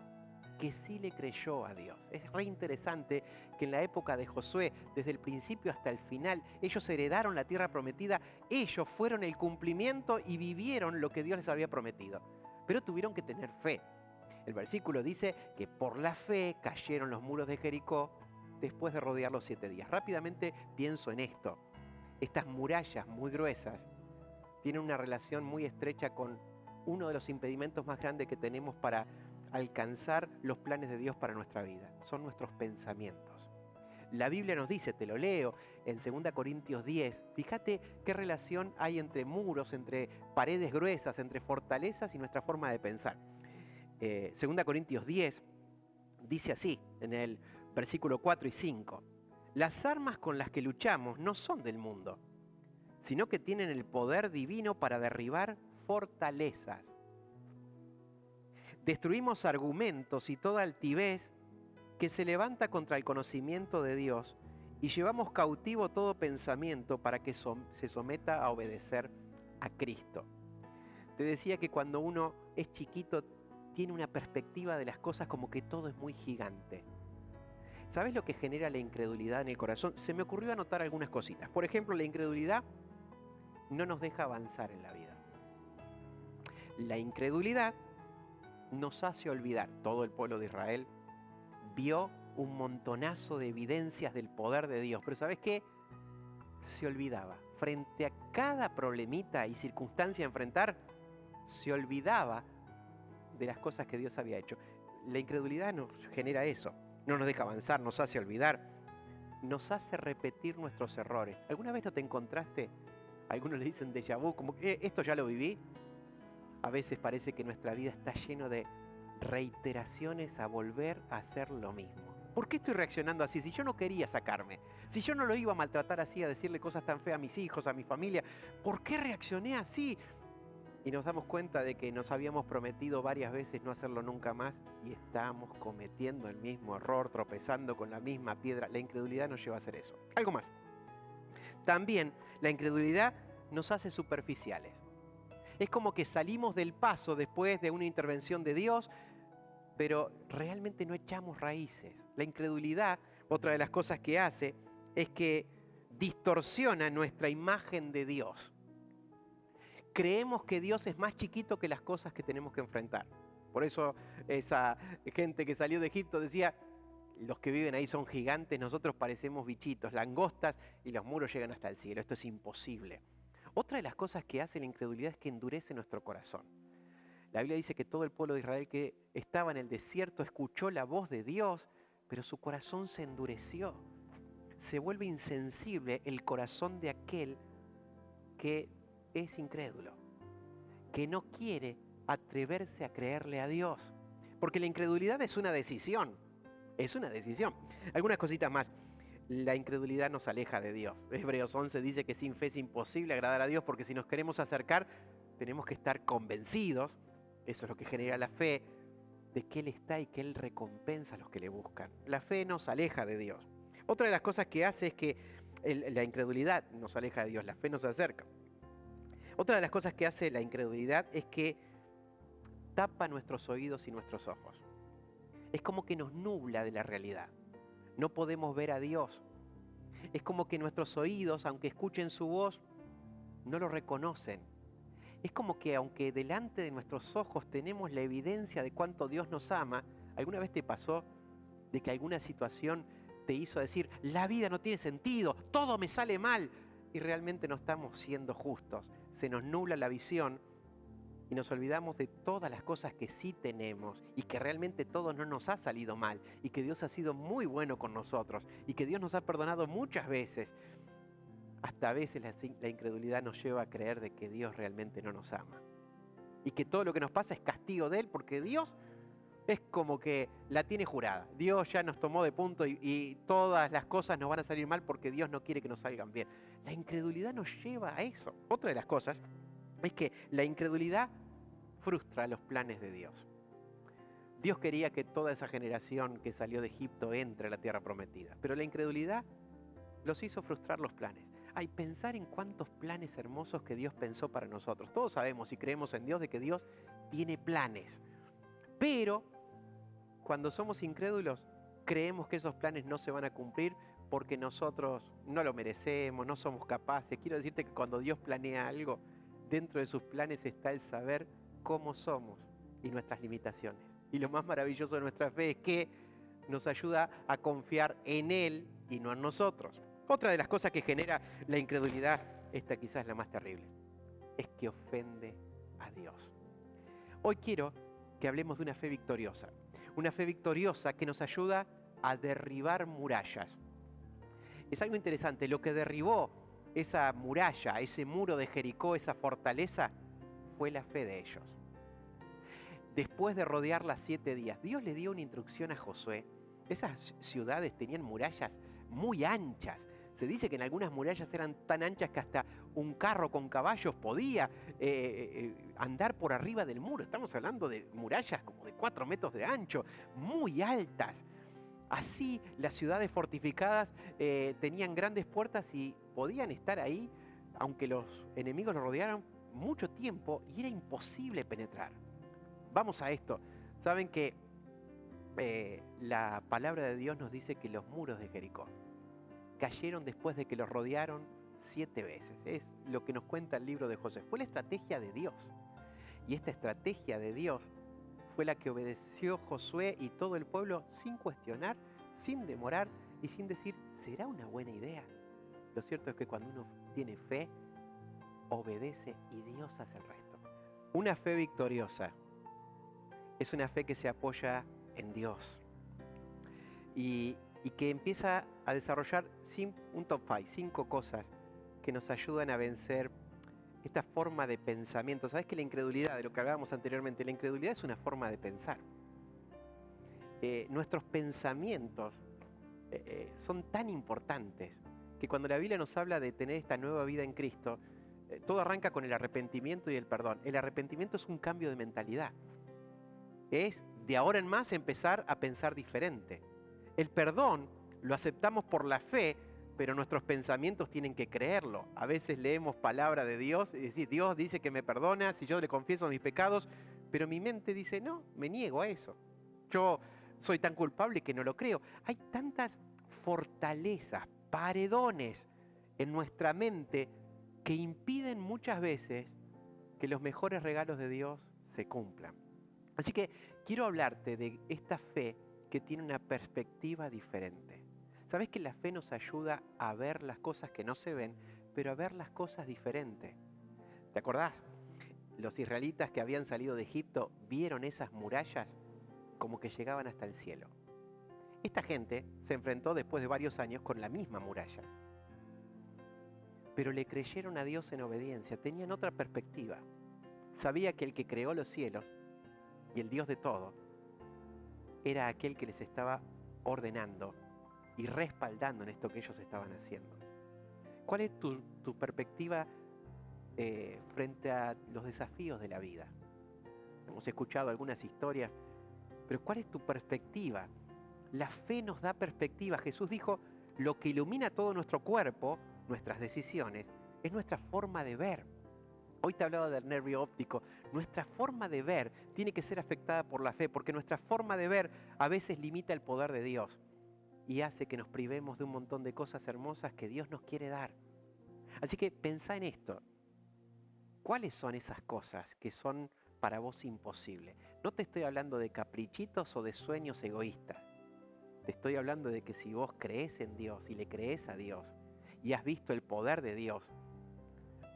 que sí le creyó a Dios. Es re interesante que en la época de Josué, desde el principio hasta el final, ellos heredaron la tierra prometida, ellos fueron el cumplimiento y vivieron lo que Dios les había prometido. Pero tuvieron que tener fe. El versículo dice que por la fe cayeron los muros de Jericó después de rodearlos 7 días. Rápidamente pienso en esto. Estas murallas muy gruesas tienen una relación muy estrecha con uno de los impedimentos más grandes que tenemos para alcanzar los planes de Dios para nuestra vida. Son nuestros pensamientos. La Biblia nos dice, te lo leo, en 2 Corintios 10, fíjate qué relación hay entre muros, entre paredes gruesas, entre fortalezas y nuestra forma de pensar. 2 Corintios 10 dice así, en el versículo 4 y 5, las armas con las que luchamos no son del mundo, sino que tienen el poder divino para derribar fortalezas. Destruimos argumentos y toda altivez que se levanta contra el conocimiento de Dios y llevamos cautivo todo pensamiento para que se someta a obedecer a Cristo. Te decía que cuando uno es chiquito tiene una perspectiva de las cosas como que todo es muy gigante. ¿Sabes lo que genera la incredulidad en el corazón? Se me ocurrió anotar algunas cositas. Por ejemplo, la incredulidad no nos deja avanzar en la vida. La incredulidad nos hace olvidar. Todo el pueblo de Israel vio un montonazo de evidencias del poder de Dios, pero ¿sabes qué? Se olvidaba. Frente a cada problemita y circunstancia a enfrentar, se olvidaba de las cosas que Dios había hecho. La incredulidad nos genera eso. No nos deja avanzar, nos hace olvidar, nos hace repetir nuestros errores. ¿Alguna vez no te encontraste? Algunos le dicen déjà vu, como que esto ya lo viví. A veces parece que nuestra vida está lleno de reiteraciones a volver a hacer lo mismo. ¿Por qué estoy reaccionando así? Si yo no quería sacarme, si yo no lo iba a maltratar así, a decirle cosas tan feas a mis hijos, a mi familia, ¿por qué reaccioné así? Y nos damos cuenta de que nos habíamos prometido varias veces no hacerlo nunca más y estamos cometiendo el mismo error, tropezando con la misma piedra. La incredulidad nos lleva a hacer eso. Algo más. También la incredulidad nos hace superficiales. Es como que salimos del paso después de una intervención de Dios, pero realmente no echamos raíces. La incredulidad, otra de las cosas que hace, es que distorsiona nuestra imagen de Dios. Creemos que Dios es más chiquito que las cosas que tenemos que enfrentar. Por eso esa gente que salió de Egipto decía, los que viven ahí son gigantes, nosotros parecemos bichitos, langostas, y los muros llegan hasta el cielo. Esto es imposible. Otra de las cosas que hace la incredulidad es que endurece nuestro corazón. La Biblia dice que todo el pueblo de Israel que estaba en el desierto escuchó la voz de Dios, pero su corazón se endureció. Se vuelve insensible el corazón de aquel que es incrédulo, que no quiere atreverse a creerle a Dios. Porque la incredulidad es una decisión. Es una decisión. Algunas cositas más. La incredulidad nos aleja de Dios. Hebreos 11 dice que sin fe es imposible agradar a Dios porque si nos queremos acercar tenemos que estar convencidos, eso es lo que genera la fe, de que Él está y que Él recompensa a los que le buscan. La fe nos aleja de Dios. Otra de las cosas que hace es que la incredulidad nos aleja de Dios, la fe nos acerca. Otra de las cosas que hace la incredulidad es que tapa nuestros oídos y nuestros ojos. Es como que nos nubla de la realidad. No podemos ver a Dios. Es como que nuestros oídos, aunque escuchen su voz, no lo reconocen. Es como que aunque delante de nuestros ojos tenemos la evidencia de cuánto Dios nos ama, ¿alguna vez te pasó de que alguna situación te hizo decir, la vida no tiene sentido, todo me sale mal? Y realmente no estamos siendo justos. Se nos nubla la visión y nos olvidamos de todas las cosas que sí tenemos y que realmente todo no nos ha salido mal y que Dios ha sido muy bueno con nosotros y que Dios nos ha perdonado muchas veces. Hasta a veces la incredulidad nos lleva a creer de que Dios realmente no nos ama y que todo lo que nos pasa es castigo de Él porque Dios es como que la tiene jurada. Dios ya nos tomó de punto y todas las cosas nos van a salir mal porque Dios no quiere que nos salgan bien. La incredulidad nos lleva a eso. Otra de las cosas es que la incredulidad frustra los planes de Dios. Dios quería que toda esa generación que salió de Egipto entre a la tierra prometida, pero la incredulidad los hizo frustrar los planes. Hay pensar en cuántos planes hermosos que Dios pensó para nosotros. Todos sabemos y creemos en Dios de que Dios tiene planes, pero cuando somos incrédulos creemos que esos planes no se van a cumplir porque nosotros no lo merecemos, no somos capaces. Quiero decirte que cuando Dios planea algo, dentro de sus planes está el saber cómo somos y nuestras limitaciones. Y lo más maravilloso de nuestra fe es que nos ayuda a confiar en Él y no en nosotros. Otra de las cosas que genera la incredulidad, esta quizás es la más terrible, es que ofende a Dios. Hoy quiero que hablemos de una fe victoriosa que nos ayuda a derribar murallas. Es algo interesante, lo que derribó esa muralla, ese muro de Jericó, esa fortaleza, fue la fe de ellos. Después de rodearla 7 días, Dios le dio una instrucción a Josué. Esas ciudades tenían murallas muy anchas. Se dice que en algunas murallas eran tan anchas que hasta un carro con caballos podía andar por arriba del muro. Estamos hablando de murallas como de 4 metros de ancho, muy altas. Así las ciudades fortificadas tenían grandes puertas y podían estar ahí, aunque los enemigos los rodearan mucho tiempo, y era imposible penetrar. Vamos a esto. Saben que la palabra de Dios nos dice que los muros de Jericó cayeron después de que los rodearon 7 veces. Es lo que nos cuenta el libro de Josué. Fue la estrategia de Dios. Y esta estrategia de Dios fue la que obedeció Josué y todo el pueblo sin cuestionar, sin demorar y sin decir, ¿será una buena idea? Lo cierto es que cuando uno tiene fe, obedece y Dios hace el resto. Una fe victoriosa es una fe que se apoya en Dios y que empieza a desarrollar un top 5, 5 cosas que nos ayudan a vencer esta forma de pensamiento. ¿Sabes que la incredulidad, de lo que hablábamos anteriormente, la incredulidad es una forma de pensar? Nuestros pensamientos son tan importantes que cuando la Biblia nos habla de tener esta nueva vida en Cristo, todo arranca con el arrepentimiento y el perdón. El arrepentimiento es un cambio de mentalidad. Es de ahora en más empezar a pensar diferente. El perdón lo aceptamos por la fe, pero nuestros pensamientos tienen que creerlo. A veces leemos palabra de Dios y decir, Dios dice que me perdona si yo le confieso mis pecados, pero mi mente dice, no, me niego a eso. Yo soy tan culpable que no lo creo. Hay tantas fortalezas, paredones en nuestra mente que impiden muchas veces que los mejores regalos de Dios se cumplan. Así que quiero hablarte de esta fe que tiene una perspectiva diferente. ¿Sabes que la fe nos ayuda a ver las cosas que no se ven, pero a ver las cosas diferentes? ¿Te acordás? Los israelitas que habían salido de Egipto vieron esas murallas como que llegaban hasta el cielo. Esta gente se enfrentó después de varios años con la misma muralla. Pero le creyeron a Dios en obediencia, tenían otra perspectiva. Sabía que el que creó los cielos y el Dios de todo era aquel que les estaba ordenando y respaldando en esto que ellos estaban haciendo. ¿Cuál es tu perspectiva frente a los desafíos de la vida? Hemos escuchado algunas historias, pero ¿cuál es tu perspectiva? La fe nos da perspectiva. Jesús dijo, lo que ilumina todo nuestro cuerpo, nuestras decisiones, es nuestra forma de ver. Hoy te hablaba del nervio óptico. Nuestra forma de ver tiene que ser afectada por la fe, porque nuestra forma de ver a veces limita el poder de Dios y hace que nos privemos de un montón de cosas hermosas que Dios nos quiere dar. Así que pensá en esto. ¿Cuáles son esas cosas que son para vos imposibles? No te estoy hablando de caprichitos o de sueños egoístas. Te estoy hablando de que si vos crees en Dios y le crees a Dios y has visto el poder de Dios,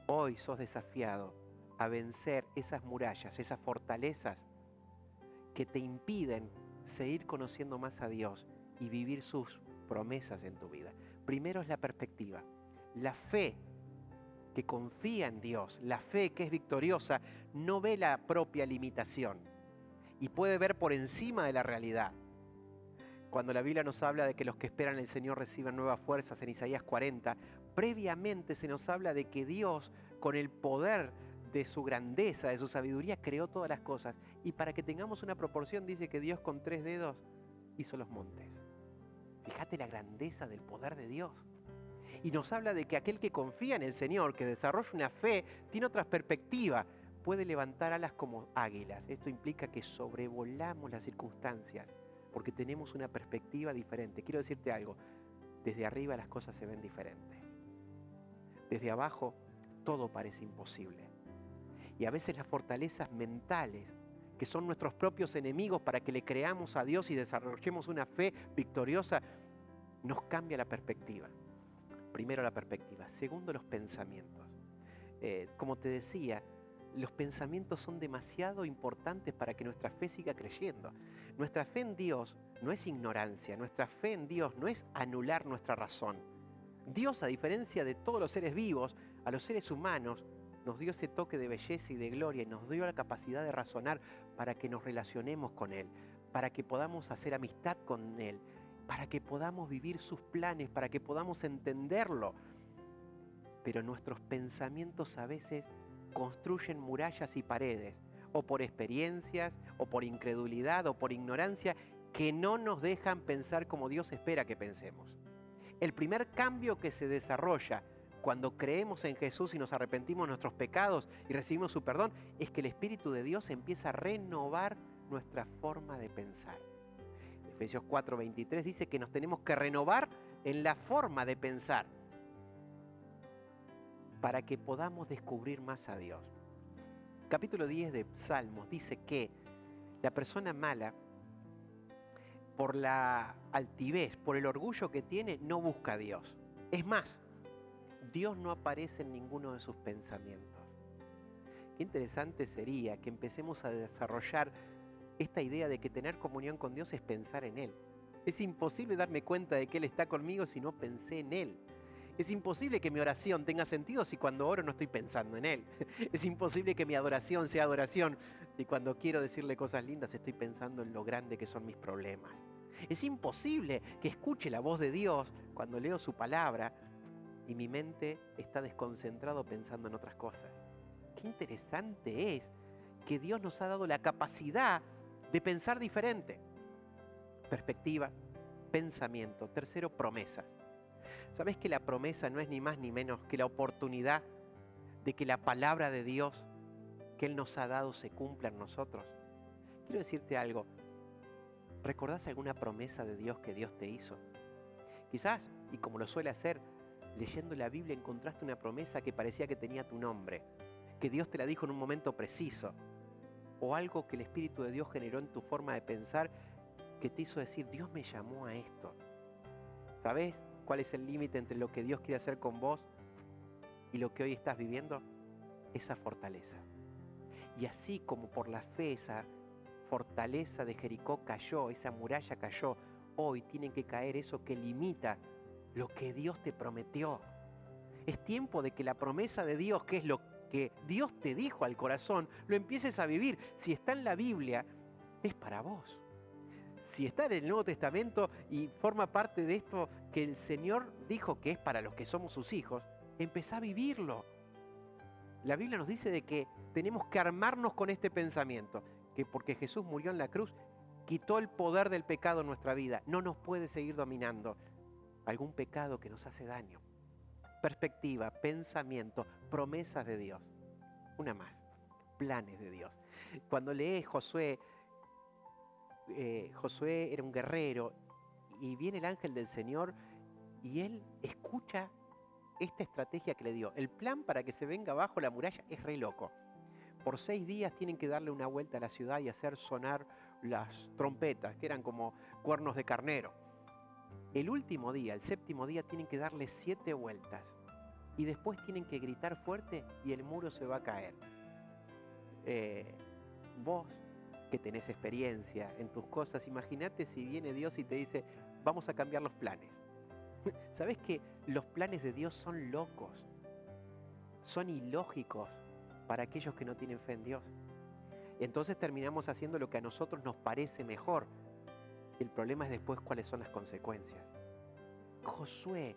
hoy sos desafiado a vencer esas murallas, esas fortalezas que te impiden seguir conociendo más a Dios y vivir sus promesas en tu vida. Primero es la perspectiva. La fe que confía en Dios, la fe que es victoriosa, no ve la propia limitación y puede ver por encima de la realidad. Cuando la Biblia nos habla de que los que esperan en el Señor reciban nuevas fuerzas en Isaías 40, previamente se nos habla de que Dios, con el poder de su grandeza, de su sabiduría, creó todas las cosas. Y para que tengamos una proporción, dice que Dios con 3 dedos hizo los montes. Fíjate la grandeza del poder de Dios. Y nos habla de que aquel que confía en el Señor, que desarrolla una fe, tiene otra perspectiva, puede levantar alas como águilas. Esto implica que sobrevolamos las circunstancias, porque tenemos una perspectiva diferente. Quiero decirte algo, desde arriba las cosas se ven diferentes. Desde abajo todo parece imposible. Y a veces las fortalezas mentales, que son nuestros propios enemigos para que le creamos a Dios y desarrollemos una fe victoriosa, nos cambia la perspectiva. Primero la perspectiva, segundo los pensamientos. Como te decía, los pensamientos son demasiado importantes para que nuestra fe siga creciendo. Nuestra fe en Dios no es ignorancia, nuestra fe en Dios no es anular nuestra razón. Dios, a diferencia de todos los seres vivos, a los seres humanos, nos dio ese toque de belleza y de gloria y nos dio la capacidad de razonar para que nos relacionemos con Él, para que podamos hacer amistad con Él, para que podamos vivir sus planes, para que podamos entenderlo. Pero nuestros pensamientos a veces construyen murallas y paredes, o por experiencias, o por incredulidad, o por ignorancia, que no nos dejan pensar como Dios espera que pensemos. El primer cambio que se desarrolla cuando creemos en Jesús y nos arrepentimos de nuestros pecados y recibimos su perdón, es que el Espíritu de Dios empieza a renovar nuestra forma de pensar. Efesios 4:23 dice que nos tenemos que renovar en la forma de pensar para que podamos descubrir más a Dios. Capítulo 10 de Salmos dice que la persona mala, por la altivez, por el orgullo que tiene, no busca a Dios. Es más, Dios no aparece en ninguno de sus pensamientos. Qué interesante sería que empecemos a desarrollar esta idea de que tener comunión con Dios es pensar en Él. Es imposible darme cuenta de que Él está conmigo si no pensé en Él. Es imposible que mi oración tenga sentido si cuando oro no estoy pensando en Él. Es imposible que mi adoración sea adoración si cuando quiero decirle cosas lindas estoy pensando en lo grande que son mis problemas. Es imposible que escuche la voz de Dios cuando leo su palabra y mi mente está desconcentrado pensando en otras cosas. Qué interesante es que Dios nos ha dado la capacidad de pensar diferente. Perspectiva, pensamiento. Tercero, promesas. ¿Sabes que la promesa no es ni más ni menos que la oportunidad de que la palabra de Dios que Él nos ha dado se cumpla en nosotros? Quiero decirte algo. ¿Recordás alguna promesa de Dios que Dios te hizo? Quizás, y como lo suele hacer, leyendo la Biblia encontraste una promesa que parecía que tenía tu nombre, que Dios te la dijo en un momento preciso, o algo que el Espíritu de Dios generó en tu forma de pensar que te hizo decir, Dios me llamó a esto. ¿Sabes cuál es el límite entre lo que Dios quiere hacer con vos y lo que hoy estás viviendo? Esa fortaleza. Y así como por la fe esa fortaleza de Jericó cayó, esa muralla cayó, hoy tienen que caer eso que limita lo que Dios te prometió. Es tiempo de que la promesa de Dios, que es lo que Dios te dijo al corazón, lo empieces a vivir. Si está en la Biblia, es para vos. Si está en el Nuevo Testamento y forma parte de esto que el Señor dijo que es para los que somos sus hijos, empezá a vivirlo. La Biblia nos dice de que tenemos que armarnos con este pensamiento, que porque Jesús murió en la cruz, quitó el poder del pecado en nuestra vida, no nos puede seguir dominando algún pecado que nos hace daño. Perspectiva, pensamiento, promesas de Dios. Una más, planes de Dios. Cuando lees Josué, Josué era un guerrero y viene el ángel del Señor y él escucha esta estrategia que le dio. El plan para que se venga abajo la muralla es re loco. Por 6 días tienen que darle una vuelta a la ciudad y hacer sonar las trompetas, que eran como cuernos de carnero. El último día, el 7º día, tienen que darle 7 vueltas. Y después tienen que gritar fuerte y el muro se va a caer. Vos, que tenés experiencia en tus cosas, imagínate si viene Dios y te dice, vamos a cambiar los planes. ¿Sabés que los planes de Dios son locos? Son ilógicos para aquellos que no tienen fe en Dios. Entonces terminamos haciendo lo que a nosotros nos parece mejor. El problema es después cuáles son las consecuencias. Josué,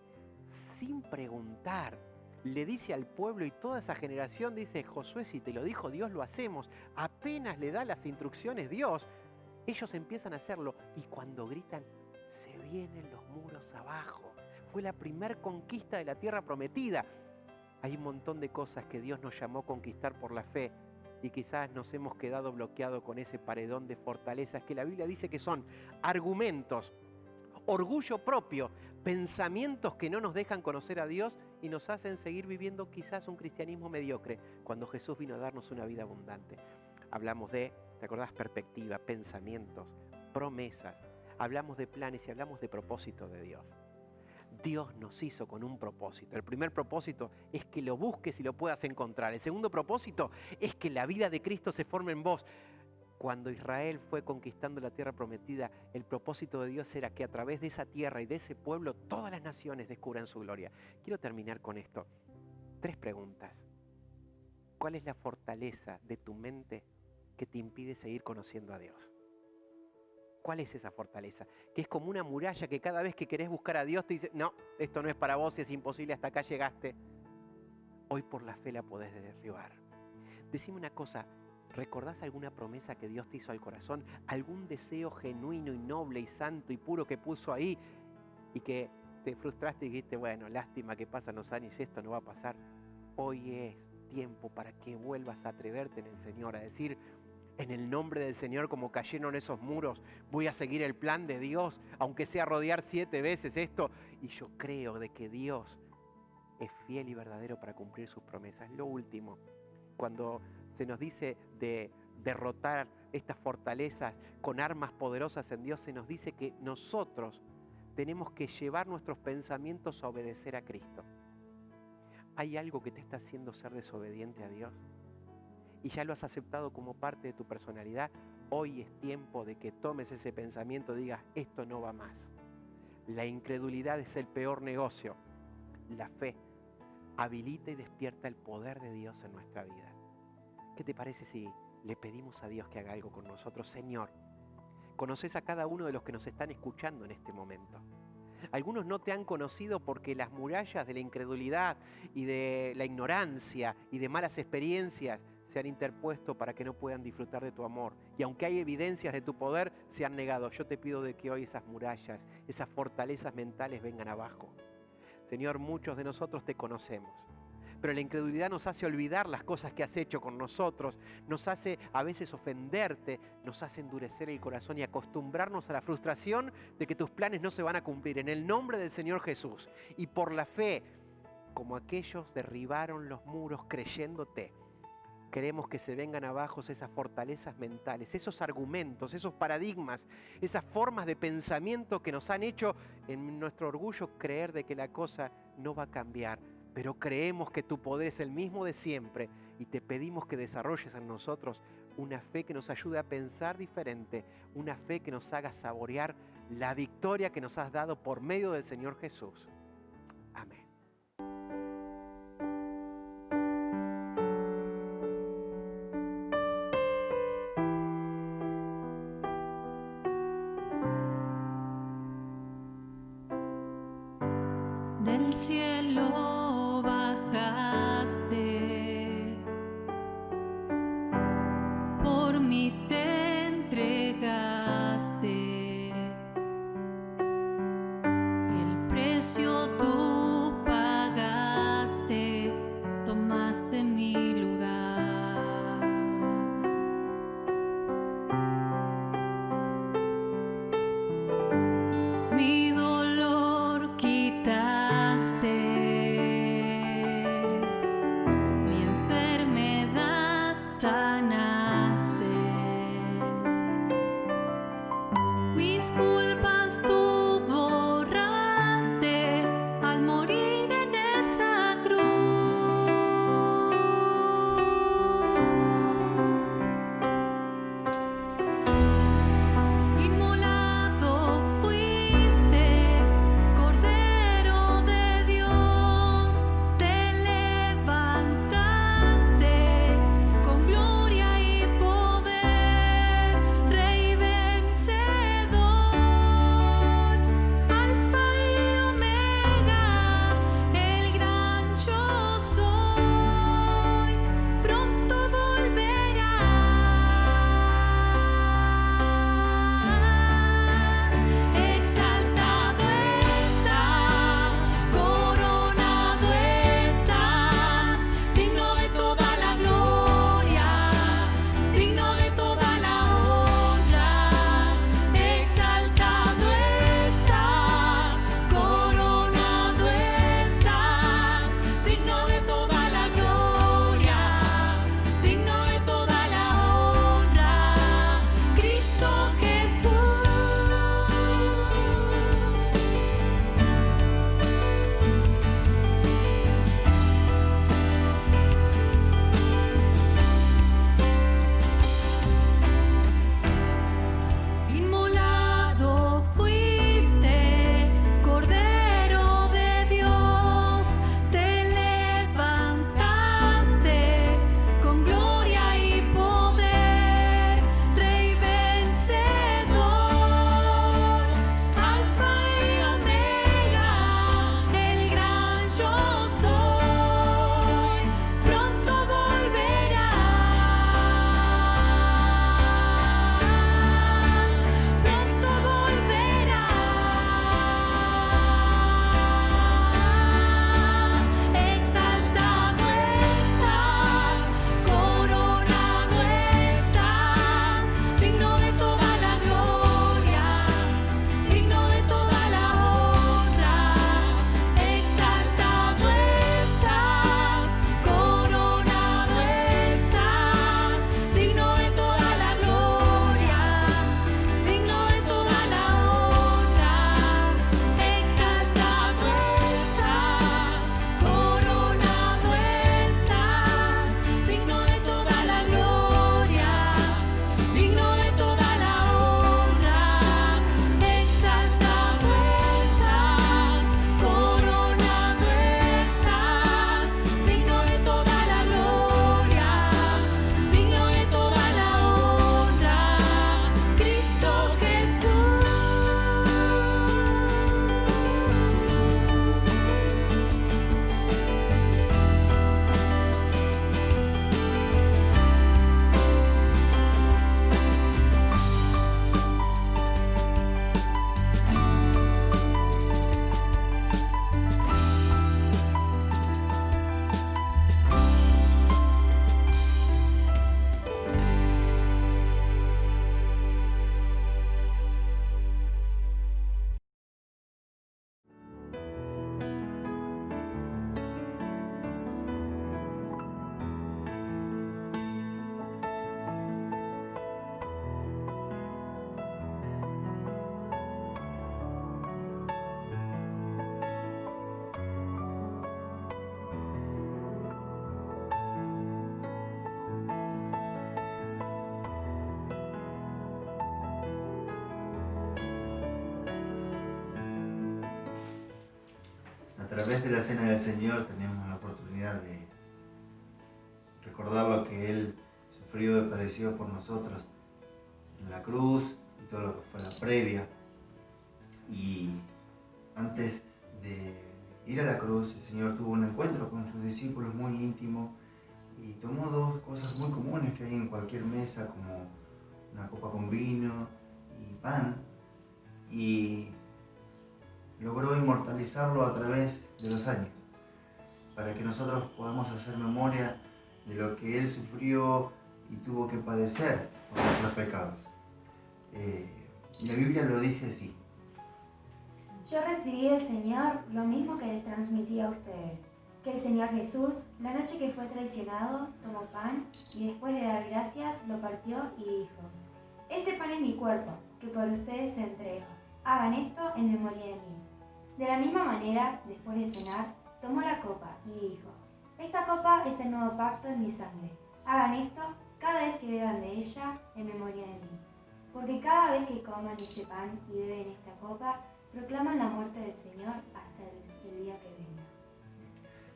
sin preguntar, le dice al pueblo y toda esa generación dice, Josué, si te lo dijo Dios, lo hacemos. Apenas le da las instrucciones Dios, ellos empiezan a hacerlo y cuando gritan, se vienen los muros abajo. Fue la primer conquista de la tierra prometida. Hay un montón de cosas que Dios nos llamó a conquistar por la fe y quizás nos hemos quedado bloqueados con ese paredón de fortalezas que la Biblia dice que son argumentos, orgullo propio, pensamientos que no nos dejan conocer a Dios y nos hacen seguir viviendo quizás un cristianismo mediocre cuando Jesús vino a darnos una vida abundante. Hablamos de, ¿te acordás? Perspectiva, pensamientos, promesas. Hablamos de planes y hablamos de propósito de Dios. Dios nos hizo con un propósito. El primer propósito es que lo busques y lo puedas encontrar. El segundo propósito es que la vida de Cristo se forme en vos. Cuando Israel fue conquistando la tierra prometida, el propósito de Dios era que a través de esa tierra y de ese pueblo, todas las naciones descubran su gloria. Quiero terminar con esto. 3 preguntas. ¿Cuál es la fortaleza de tu mente que te impide seguir conociendo a Dios? ¿Cuál es esa fortaleza? Que es como una muralla que cada vez que querés buscar a Dios te dice, no, esto no es para vos, es imposible, hasta acá llegaste. Hoy por la fe la podés derribar. Decime una cosa, ¿recordás alguna promesa que Dios te hizo al corazón? ¿Algún deseo genuino y noble y santo y puro que puso ahí y que te frustraste y dijiste, bueno, lástima que pasan los años y esto no va a pasar? Hoy es tiempo para que vuelvas a atreverte en el Señor, a decir, en el nombre del Señor, como cayeron esos muros, voy a seguir el plan de Dios, aunque sea rodear 7 veces esto. Y yo creo de que Dios es fiel y verdadero para cumplir sus promesas. Lo último, cuando se nos dice de derrotar estas fortalezas con armas poderosas en Dios, se nos dice que nosotros tenemos que llevar nuestros pensamientos a obedecer a Cristo. ¿Hay algo que te está haciendo ser desobediente a Dios? ¿Y ya lo has aceptado como parte de tu personalidad? Hoy es tiempo de que tomes ese pensamiento y digas, esto no va más. La incredulidad es el peor negocio. La fe habilita y despierta el poder de Dios en nuestra vida. ¿Qué te parece si le pedimos a Dios que haga algo con nosotros? Señor, conoces a cada uno de los que nos están escuchando en este momento. Algunos no te han conocido porque las murallas de la incredulidad y de la ignorancia y de malas experiencias se han interpuesto para que no puedan disfrutar de tu amor. Y aunque hay evidencias de tu poder, se han negado. Yo te pido de que hoy esas murallas, esas fortalezas mentales vengan abajo. Señor, muchos de nosotros te conocemos, pero la incredulidad nos hace olvidar las cosas que has hecho con nosotros, nos hace a veces ofenderte, nos hace endurecer el corazón y acostumbrarnos a la frustración de que tus planes no se van a cumplir. En el nombre del Señor Jesús y por la fe, como aquellos derribaron los muros creyéndote, queremos que se vengan abajo esas fortalezas mentales, esos argumentos, esos paradigmas, esas formas de pensamiento que nos han hecho en nuestro orgullo creer de que la cosa no va a cambiar. Pero creemos que tu poder es el mismo de siempre y te pedimos que desarrolles en nosotros una fe que nos ayude a pensar diferente, una fe que nos haga saborear la victoria que nos has dado por medio del Señor Jesús. Amén. Del cielo bajaste, por mí te entregaste, el precio tú pagaste, tomaste mi lugar. Mi dolor quitaste, través de la Cena del Señor tenemos la oportunidad de recordar lo que Él sufrió y padeció por nosotros en la cruz y todo lo que fue la previa. Y antes de ir a la cruz, el Señor tuvo un encuentro con sus discípulos muy íntimo y tomó dos cosas muy comunes que hay en cualquier mesa, como una copa con vino y pan, y logró inmortalizarlo a través de los años, para que nosotros podamos hacer memoria de lo que Él sufrió y tuvo que padecer por nuestros pecados. La Biblia lo dice así: yo recibí del Señor lo mismo que les transmití a ustedes, que el Señor Jesús, la noche que fue traicionado, tomó pan y después de dar gracias lo partió y dijo: este pan es mi cuerpo, que por ustedes se entrega. Hagan esto en memoria de mí. De la misma manera, después de cenar, tomó la copa y dijo: esta copa es el nuevo pacto en mi sangre. Hagan esto cada vez que beban de ella en memoria de mí. Porque cada vez que coman este pan y beben esta copa, proclaman la muerte del Señor hasta el día que venga.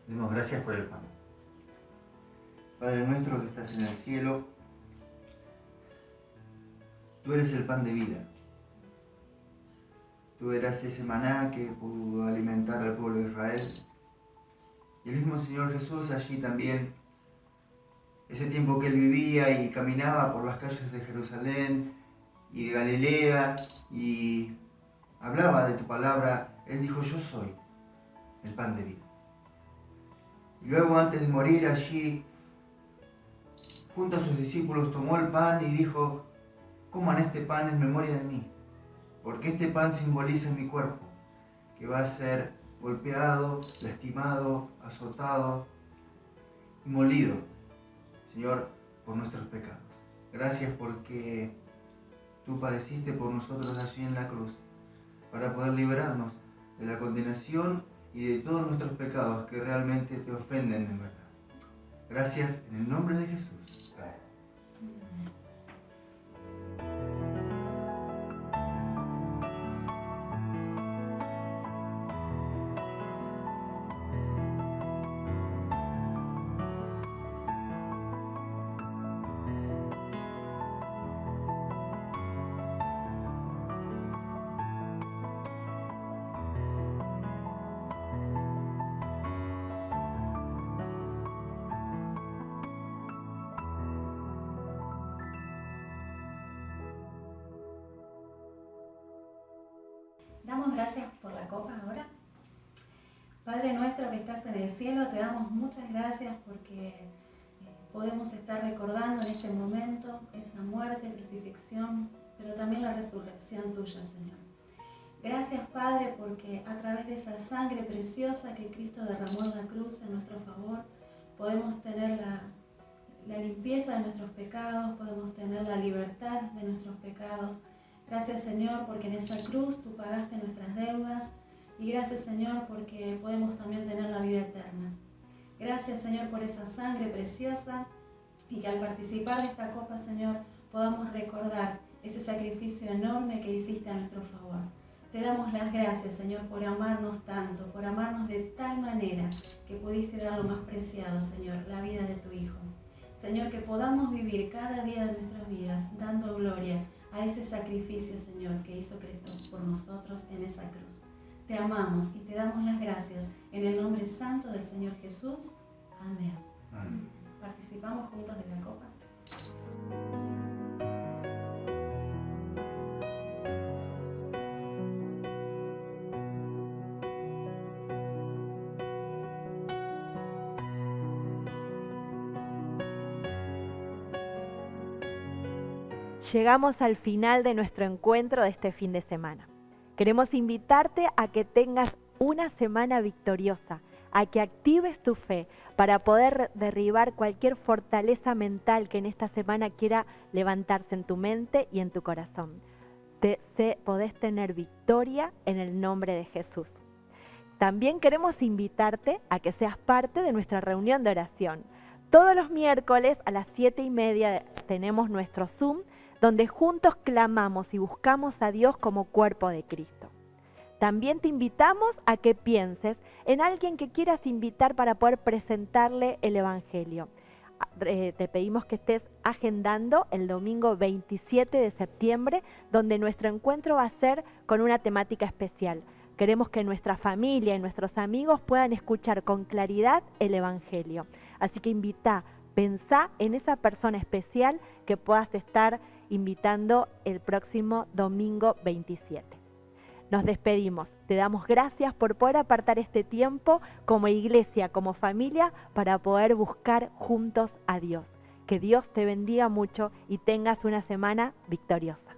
Demos gracias por el pan. Padre nuestro que estás en el cielo, tú eres el pan de vida. Tú eras ese maná que pudo alimentar al pueblo de Israel. Y el mismo Señor Jesús allí también, ese tiempo que Él vivía y caminaba por las calles de Jerusalén y de Galilea y hablaba de tu palabra, Él dijo: yo soy el pan de vida. Y luego, antes de morir allí, junto a sus discípulos, tomó el pan y dijo: coman este pan en memoria de mí, porque este pan simboliza mi cuerpo, que va a ser golpeado, lastimado, azotado y molido, Señor, por nuestros pecados. Gracias porque tú padeciste por nosotros allí en la cruz, para poder liberarnos de la condenación y de todos nuestros pecados que realmente te ofenden en verdad. Gracias en el nombre de Jesús. Amén. Damos gracias por la copa ahora. Padre nuestro que estás en el cielo, te damos muchas gracias porque podemos estar recordando en este momento esa muerte, crucifixión, pero también la resurrección tuya, Señor. Gracias, Padre, porque a través de esa sangre preciosa que Cristo derramó en la cruz en nuestro favor, podemos tener la limpieza de nuestros pecados, podemos tener la libertad de nuestros pecados. Gracias, Señor, porque en esa cruz tú pagaste nuestras deudas, y gracias, Señor, porque podemos también tener la vida eterna. Gracias, Señor, por esa sangre preciosa, y que al participar de esta copa, Señor, podamos recordar ese sacrificio enorme que hiciste a nuestro favor. Te damos las gracias, Señor, por amarnos tanto, por amarnos de tal manera que pudiste dar lo más preciado, Señor, la vida de tu Hijo. Señor, que podamos vivir cada día de nuestras vidas dando gloria a ese sacrificio, Señor, que hizo Cristo por nosotros en esa cruz. Te amamos y te damos las gracias en el nombre santo del Señor Jesús. Amén. Amén. Participamos juntos de la copa. Llegamos al final de nuestro encuentro de este fin de semana. Queremos invitarte a que tengas una semana victoriosa, a que actives tu fe para poder derribar cualquier fortaleza mental que en esta semana quiera levantarse en tu mente y en tu corazón. Podés tener victoria en el nombre de Jesús. También queremos invitarte a que seas parte de nuestra reunión de oración. Todos los miércoles a las 7:30 tenemos nuestro Zoom, donde juntos clamamos y buscamos a Dios como cuerpo de Cristo. También te invitamos a que pienses en alguien que quieras invitar para poder presentarle el Evangelio. Te pedimos que estés agendando el domingo 27 de septiembre, donde nuestro encuentro va a ser con una temática especial. Queremos que nuestra familia y nuestros amigos puedan escuchar con claridad el Evangelio. Así que pensá en esa persona especial que puedas estar invitando el próximo domingo 27. Nos despedimos. Te damos gracias por poder apartar este tiempo como iglesia, como familia, para poder buscar juntos a Dios. Que Dios te bendiga mucho y tengas una semana victoriosa.